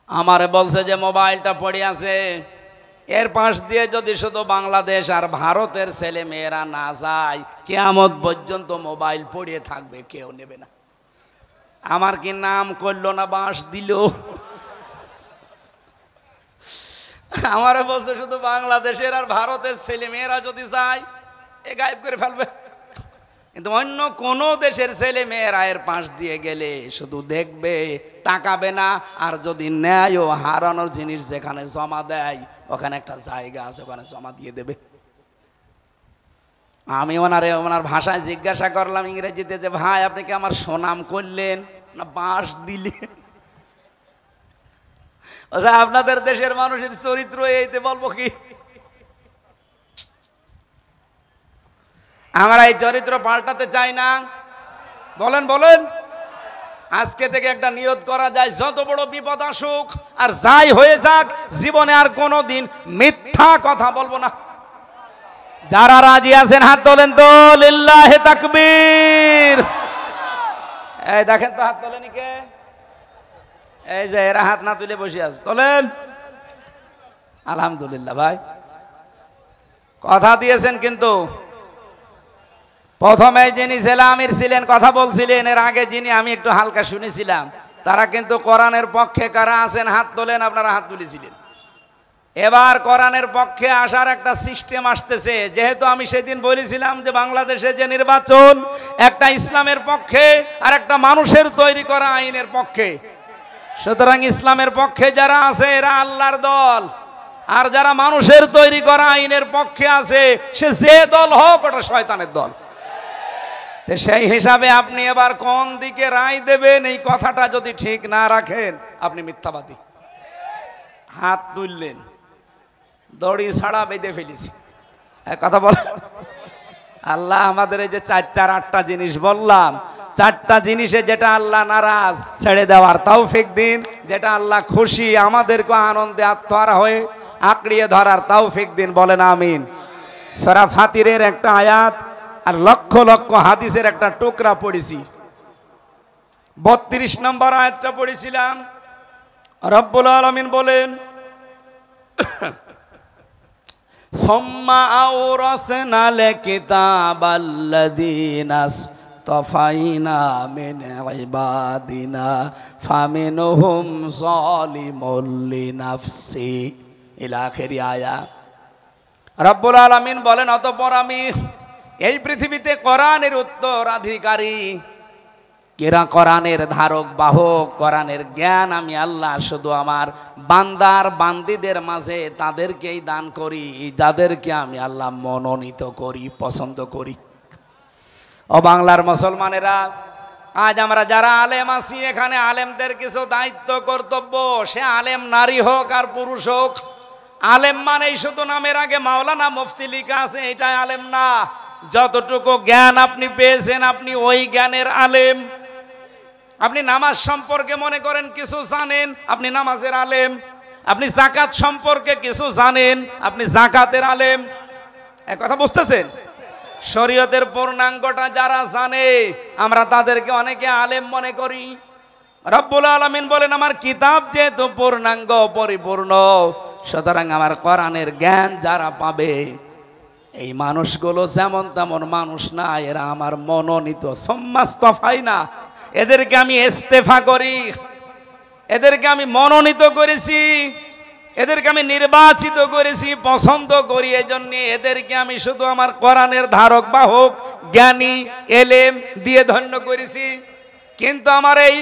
আমারে বলছে যে মোবাইলটা পড়ে আছে, এর পাশ দিয়ে যদি শুধু বাংলাদেশ আর ভারতের ছেলে মেয়েরা না যায়, কিয়ামত পর্যন্ত মোবাইল পড়ে থাকবে, কেউ নেবে না। আমার কি নাম করলো না বাঁশ দিল? আমারে বলছে শুধু বাংলাদেশের আর ভারতের ছেলে মেয়েরা যদি যায়, এ গায়েব করে ফেলবে। কিন্তু অন্য কোন দেশের ছেলে মেয়েরা এর পাশ দিয়ে গেলে শুধু দেখবে, তাকাবে না। আর যদি নেয় ও হারানোর জিনিস যেখানে জমা দেয়, ওখানে একটা জায়গা আছে, ওখানে জমা দিয়ে দেবে। আমি ওনার ভাষায় জিজ্ঞাসা করলাম ইংরেজিতে, যে ভাই আপনি কি আমার সুনাম করলেন না বাঁশ দিলেন? আপনাদের দেশের মানুষের চরিত্র এইতে বলবো কি? আমরা এই চরিত্র পাল্টাতে চাই না। বলেন বলেন, আজকে থেকে একটা নিয়ত করা যায়, যত বড় বিপদ আসুক আর যাই হয়ে যাক, জীবনে আর কোনোদিন মিথ্যা কথা বলবো না। যারা রাজি আছেন হাত তোলেন তো, লিল্লাহে তাকবীর। এই দেখেন তো হাত তোলেনি কে? এই যে এরা হাত না তুলে বসে আছে, তোলেন। আলহামদুলিল্লাহ ভাই, কথা দিয়েছেন। কিন্তু প্রথমে যিনি জেলা আমির ছিলেন, কথা বলছিলেন, এর আগে যিনি আমি একটু হালকা শুনেছিলাম, তারা কিন্তু কোরআনের পক্ষে কারা আছেন হাত তোলেন। আপনারা হাত তুলেছিলেন। এবার কোরআনের পক্ষে আসার একটা সিস্টেম আসতেছে। যেহেতু আমি সেদিন বলেছিলাম যে বাংলাদেশে যে নির্বাচন, একটা ইসলামের পক্ষে আর একটা মানুষের তৈরি করা আইনের পক্ষে। সুতরাং ইসলামের পক্ষে যারা আছে এরা আল্লাহর দল, আর যারা মানুষের তৈরি করা আইনের পক্ষে আছে, সে যে দল হোক ওটা শয়তানের দল। তো সেই হিসাবে আপনি এবার কোন দিকে রায় দেবেন, এই কথাটা যদি ঠিক না রাখেন আপনি মিথ্যাবাদী। হাত তুললেন, দড়ি ছাড়া বেঁধে ফেলেছি, কথা বলেন। আল্লাহ আমাদের এই যে 4-8টা জিনিস বললাম, 4টা জিনিসে যেটা আল্লাহ নারাজ ছেড়ে দেওয়ার তৌফিক দিন, যেটা আল্লাহ খুশি আমাদেরকে আনন্দে আত্মহারা হয়ে আঁকড়িয়ে ধরার তৌফিক দিন, বলেন আমিন। সূরা ফাতিরের একটা আয়াত আর লক্ষ লক্ষ হাদিসের একটা টুকরা পড়েছি। 32 নম্বর আয়াতটা পড়েছিলাম। রব্বুল আলামিন বলেন, সুম্মা আওরাসনাল কিতাবাল্লাযীনা ইসতাফাইনা মিন ইবাদিনা ফামিনহুম যালিমুল লিনাফসি ইলা আখিরি আয়াত। রব্বুল আলামিন বলেন, অতঃপর আমি এই পৃথিবীতে কোরআনের উত্তরাধিকারী, কেরা কোরআনের ধারক বাহক, কোরআনের জ্ঞান আমি আল্লাহ শুধু আমার বান্দার বান্দিদের মাঝে তাদেরকেই দান করি যাদেরকে আমি আল্লাহ মনোনীত করি, পছন্দ করি। ও বাংলার মুসলমানেরা, আজ আমরা যারা আলেম আছি, এখানে আলেমদের কিছু দায়িত্ব কর্তব্য, সে আলেম নারী হোক আর পুরুষ হোক। আলেম মানেই শুধু নামের আগে মাওলানা মুফতি লেখা আছে এটাই আলেম না। যতটুকু জ্ঞান আপনি পেয়েছেন আপনি ওই জ্ঞানের আলেম। আপনি নামাজ সম্পর্কে মনে করেন কিছু জানেন, আপনি নামাজের আলেম। আপনি যাকাত সম্পর্কে কিছু জানেন, আপনি যাকাতের আলেম। এক কথা বুঝতেছেন? শরীয়তের পূর্ণাঙ্গটা যারা জানে আমরা তাদেরকে অনেকে আলেম মনে করি। রব্বুল আলামিন বলেন, আমার কিতাব যেহেতু পূর্ণাঙ্গ পরিপূর্ণ, সুতরাং আমার কোরআনের জ্ঞান যারা পাবে এই মানুষগুলো যেমন তেমন মানুষ না, এরা আমার মনোনীত। সুম্মাস্তফাইনা, এদেরকে আমি ইস্তেফা করি, এদেরকে আমি মনোনীত করেছি, এদেরকে আমি নির্বাচিত করেছি, পছন্দ করি। এজন্য এদেরকে আমি শুধু আমার কোরআনের ধারক বাহক, জ্ঞানী, এলেম দিয়ে ধন্য করেছি। কিন্তু আমার এই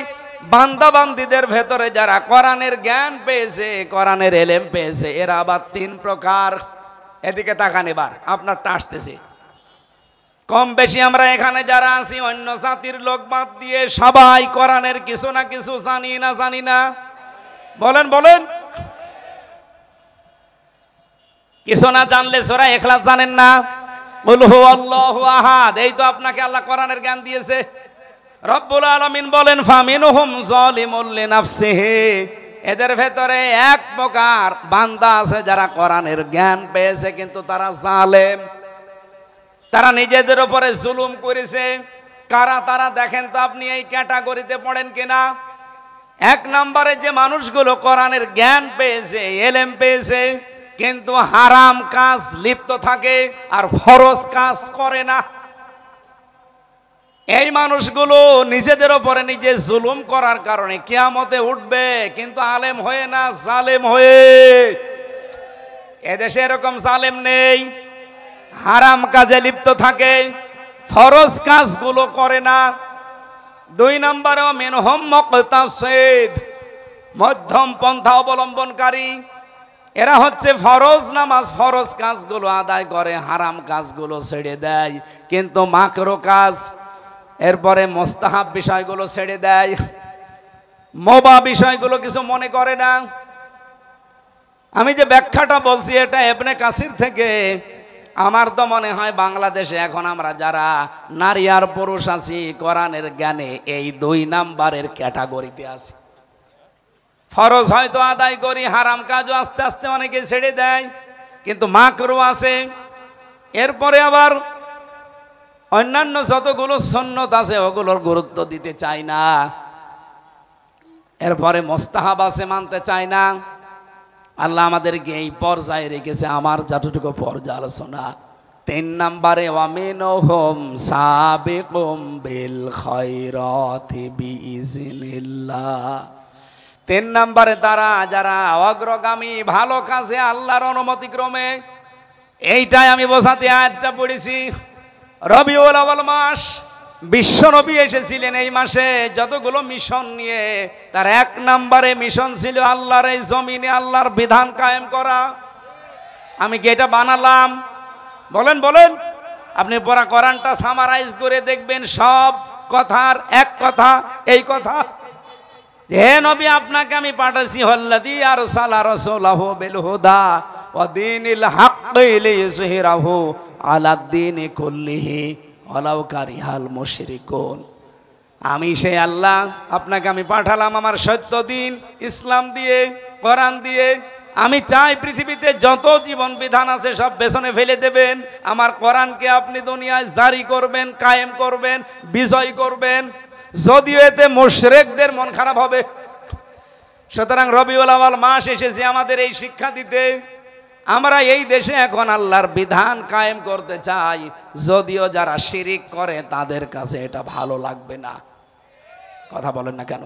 বান্দা বান্দিদের ভেতরে যারা কোরআনের জ্ঞান পেয়েছে, কোরআনের এলেম পেয়েছে, এরা আবার 3 প্রকার। এদিকে তাকান, এবার আপনারটা আসতেছে। কম বেশি আমরা এখানে যারা আছি অন্য জাতির লোক বাদ দিয়ে সবাই কোরআনের কিছু না কিছু জানি না, জানি না? বলেন বলেন। কিছু না জানলে সূরা ইখলাস জানেন না? কুল হুয়াল্লাহু আহাদ, এই তো আপনাকে আল্লাহ কোরআনের জ্ঞান দিয়েছে। রব্বুল আলামিন বলেন, ফামিনহুম যালিমুল লিনাফসিহি, এদের ভেতরে এক প্রকার বান্দা আছে যারা কোরআনের জ্ঞান পেয়েছে কিন্তু তারা জালেম, তারা নিজেদের উপরে জুলুম করেছে। কারা তারা দেখেন তো আপনি এই ক্যাটাগরিতে পড়েন কিনা? 1 নম্বরে যে মানুষগুলো কোরআনের জ্ঞান পেয়েছে, এলেম পেয়েছে, কিন্তু হারাম কাজ লিপ্ত থাকে আর ফরজ কাজ করে না। এই মানুষগুলো নিজেদের উপরে নিজে জুলুম করার কারণে কিয়ামতে উঠবে, কিন্তু আলেম হয়ে না, জালেম হয়ে। এদেশে এরকম জালেম নেই, হারাম কাজে লিপ্ত থাকে, ফরজ কাজগুলো করে না। 2 নম্বরে মিনহুম মুকতাসিদ, মধ্যম পন্থা অবলম্বনকারী। এরা হচ্ছে ফরজ নামাজ, ফরজ কাজগুলো আদায় করে, হারাম কাজগুলো ছেড়ে দেয়, কিন্তু মাকরু কাজ, এরপরে মুস্তাহাব বিষয়গুলো ছেড়ে দেয়, মোবা বিষয়গুলো কিছু মনে করে না। আমি যে ব্যাখ্যাটা বলছি এটা ইবনে কাসির থেকে। আমার তো মনে হয় বাংলাদেশে এখন আমরা যারা নারী আর পুরুষ আছি কোরআনের জ্ঞানে এই 2 নাম্বারের ক্যাটাগরিতে আছি। ফরজ হয়তো আদায় করি, হারাম কাজও আস্তে আস্তে অনেকে ছেড়ে দেয়, কিন্তু মাকরু আছে। এরপরে আবার অন্যান্য যতগুলো সুন্নত আছে ওগুলোর গুরুত্ব দিতে চাই না। এরপরে মুস্তাহাব আছে, মানতে চাই না। আল্লাহ আমাদেরকে এই পর্যায়ে রেখেছে, আমার যতটুকু পর্যালোচনা। 3 নম্বরে ওয়ামিনহুম সাবিকুম বিল খায়রাতি বিইজনিল্লাহ, 3 নম্বরে তারা যারা অগ্রগামী ভালো কাজে আল্লাহর অনুমতি ক্রমে। এইটাই আমি বোঝাতে আয়াতটা পড়েছি। রবিউল আউয়াল মাস, বিশ্বনবী এসেছিলেন এই মাসে যতগুলো মিশন নিয়ে, তার 1 নম্বরে মিশন ছিল আল্লাহর এই জমিনে আল্লাহর বিধান কায়েম করা। আমি কি এটা বানালাম? বলেন বলেন। আপনি পড়া কোরআনটা সামারাইজ করে দেখবেন, সব কথার এক কথা এই কথা, হে নবী আপনাকে আমি পাঠাইছি হল্লাযী আরসালা রাসূলাহু বিল হুদা ওয়া দীনিল হাক্কি লিইয়ুযহিরাহু আলাদ দীনি কুল্লিহি ওয়ালাউ কারিহাল মুশরিকুন। আমি সেই আল্লাহ, আপনাকে আমি পাঠালাম আমার সত্য দিন ইসলাম দিয়ে, কোরআন দিয়ে। আমি চাই পৃথিবীতে যত জীবন বিধান আছে সব পেছনে ফেলে দেবেন, আমার কোরআনকে আপনি দুনিয়ায় জারি করবেন, কায়েম করবেন, বিজয় করবেন। যদিও এতে মুশরিকদের মন খারাপ হবে। সুতরাং রবিউল আউয়াল মাস এসেছে আমাদের এই শিক্ষা দিতে। আমরা এই দেশে এখন আল্লাহর বিধান কায়েম করতে চাই, যদিও যারা শিরিক করে তাদের কাছে এটা ভালো লাগবে না। কথা বলেন না কেন?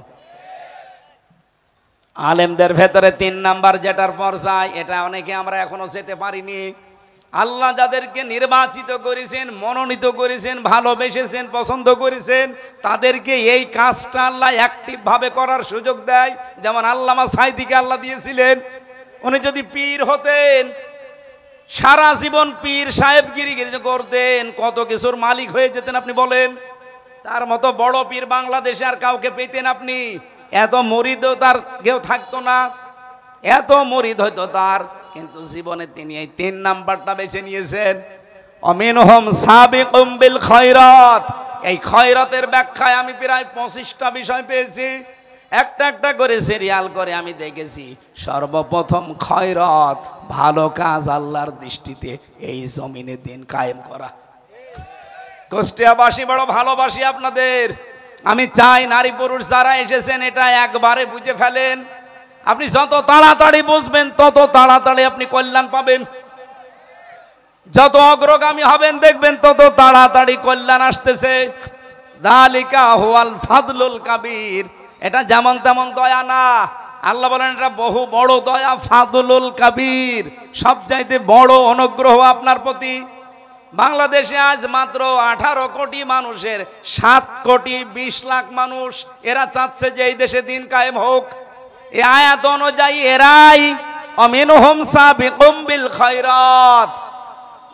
আলেমদের ভেতরে 3 নাম্বার যেটার পর্যায়, এটা অনেকে আমরা এখনো যেতে পারিনি। আল্লাহ যাদেরকে নির্বাচিত করেছেন, মনোনীত করেছেন, ভালোবেসেছেন, পছন্দ করেছেন, তাদেরকে এই কাজটা আল্লাহ অ্যাক্টিভ ভাবে করার সুযোগ দেয়। যেমন আল্লামা সাঈদীকে আল্লাহ দিয়েছিলেন, উনি যদি পীর হতেন, সারা জীবন পীর সাহেবগিরি করতেন, কত কিছুর মালিক হয়ে যেতেন আপনি বলেন। তার মতো বড় পীর বাংলাদেশে আর কাউকে পেতেন আপনি? এত মুরিদও তার কেউ থাকতো না, এত মুরিদ হইতো তার। কিন্তু জীবনে তিনি এই 3 নাম্বারটা বেছে নিয়েছেন। অমিনহুম সাবিকুম বিল খায়রাত। এই খয়রাতের ব্যাখ্যায় আমি প্রায় 25টা বিষয় পেয়েছি। একটা একটা করে সিরিয়াল করে আমি দেখেছি। সর্বপ্রথম খয়রাত, ভালো কাজ আল্লাহর দৃষ্টিতে এই জমিনে দিন কায়েম করা। কুষ্টিয়াবাসী বড় ভালোবাসি আপনাদের। আমি চাই নারী পুরুষ যারা এসেছেন এটা একবারে বুঝে ফেলেন। আপনি যত তাড়াতাড়ি বুঝবেন তত তাড়াতাড়ি আপনি কল্যাণ পাবেন। যত অগ্রগামী হবেন দেখবেন তত তাড়াতাড়ি কল্যাণ আসতেছে। যালিকা হুয়াল ফাদলুল কাবীর। এটা যেমন তেমন দয়া না, আল্লাহ বলেন এটা বহু বড় দয়া, ফাদলুল কাবীর, সবচাইতে বড় অনুগ্রহ আপনার প্রতি। বাংলাদেশে আজ মাত্র 18 কোটি মানুষের 7 কোটি 20 লাখ মানুষ এরা চাচ্ছে যে এই দেশে দিন কায়েম হোক। এই আয়াত অনুযায়ী এরাই অমিনহুম সাবিকুম বিল খায়রাত,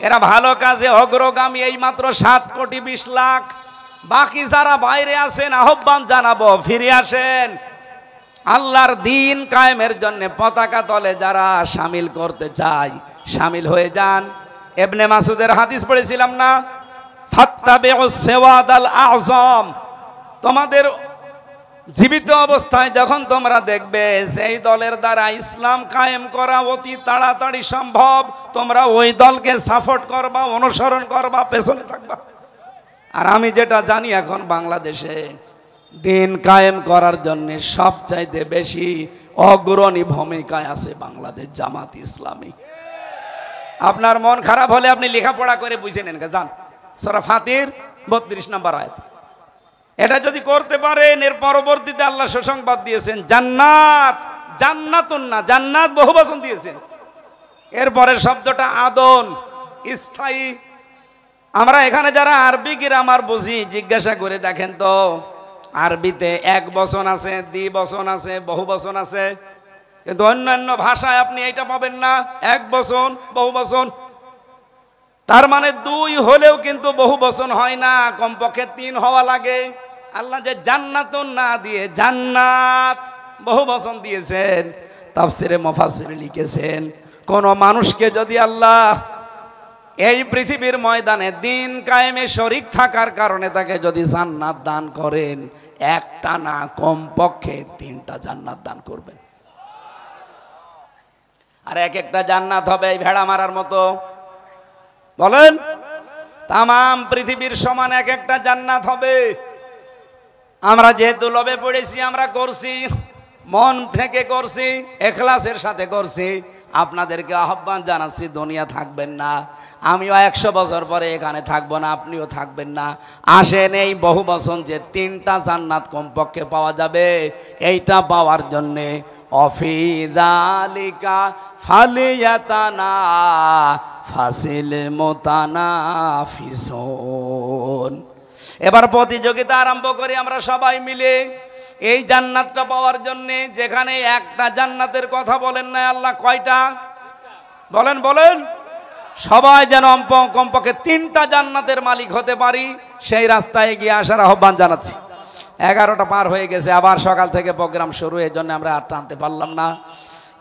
এরা ভালো কাজে অগ্রগামী, এই মাত্র 7 কোটি 20 লাখ। বাকি যারা বাইরে আছেন আহ্বান জানাবো, ফিরে আসেন। আল্লাহর দিন কায়েমের জন্য পতাকা তলে যারা শামিল করতে চায় শামিল হয়ে যান। ইবনে মাসউদের হাদিস পড়েছিলাম না, ফাত্তাবিউস সিওয়াদাল আযম। তোমাদের জীবিত অবস্থায় যখন তোমরা দেখবে সেই দলের দ্বারা ইসলাম কায়েম করা অতি তাড়াতাড়ি সম্ভব, তোমরা ওই দলকে সাপোর্ট করবা, অনুসরণ করবা, পেছনে থাকবা। আর আমি যেটা জানি এখন বাংলাদেশে দিন কায়েম করার জন্য সবচাইতে বেশি অগ্রণী ভূমিকায় আছে বাংলাদেশ জামাত ইসলামী। আপনার মন খারাপ হলে আপনি লেখাপড়া করে বুঝে নেন, যান সূরা ফাতির 32 নম্বর আয়াত। এটা যদি করতে পারেন এর পরবর্তীতে আল্লাহ সুসংবাদ দিয়েছেন জান্নাত। জান্নাতুন না, জান্নাত বহু বচন দিয়েছেন। এরপরের শব্দটা আদন, স্থায়ী। আমরা এখানে যারা আরবি গ্রামার বুঝি জিজ্ঞাসা করে দেখেন তো, আরবিতে এক বচন আছে, দ্বিবচন আছে, বহু বচন আছে, কিন্তু অন্যান্য ভাষায় আপনি এটা পাবেন না, এক বচন বহু বচন। তার মানে 2 হলেও কিন্তু বহু বচন হয় না, কমপক্ষে 3 হওয়া লাগে। আল্লাহ যে জান্নাতুন না দিয়ে জান্নাত বহু বচন দিয়েছেন। তাফসিরে মুফাসসির লিখেছেন কোন মানুষকে যদি আল্লাহ এই পৃথিবীর ময়দানে দিন কায়েমে শরীক থাকার কারণে তাকে যদি জান্নাত দান করেন, একটা না কমপক্ষে 3টা জান্নাত দান করবেন। আর এক একটা জান্নাত হবে এই ভেড়া মারার মতো। বলেন, তামাম পৃথিবীর সমান এক একটা জান্নাত হবে। আমরা যেহেতু লোভে পড়েছি, আমরা করছি, মন থেকে করছি, ইখলাসের সাথে করছি। আপনাদেরকে আহ্বান জানাচ্ছি, দুনিয়া থাকবেন না, আমিও 100 বছর পরে এখানে থাকবো না, আপনিও থাকবেন না। আসেন এই বহু বচন যে 3টা জান্নাত কমপক্ষে পাওয়া যাবে, এইটা পাওয়ার জন্যে অফি যালিকা ফালিয়াতানা ফাসিল মুতানাফিসুন। এবার প্রতিযোগিতা আরম্ভ করি আমরা সবাই মিলে এই জান্নাতটা পাওয়ার জন্যে। যেখানে একটা জান্নাতের কথা বলেন না আল্লাহ, কয়টা? বলেন বলেন, সবাই যেন কমপক্ষে 3টা জান্নাতের মালিক হতে পারি, সেই রাস্তায় এগিয়ে আসার আহ্বান জানাচ্ছি। 11টা পার হয়ে গেছে, আবার সকাল থেকে প্রোগ্রাম শুরু, এই জন্য আমরা আর টানতে পারলাম না।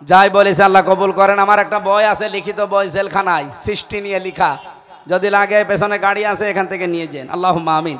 যাই বলেছে আল্লাহ কবুল করেন। আমার একটা বই আছে, লিখিত বই, জেলখানায় সৃষ্টি নিয়ে লিখা, যদি লাগে পেছনে গাড়ি আছে, এখান থেকে নিয়ে যান। আল্লাহুম্মা আমিন।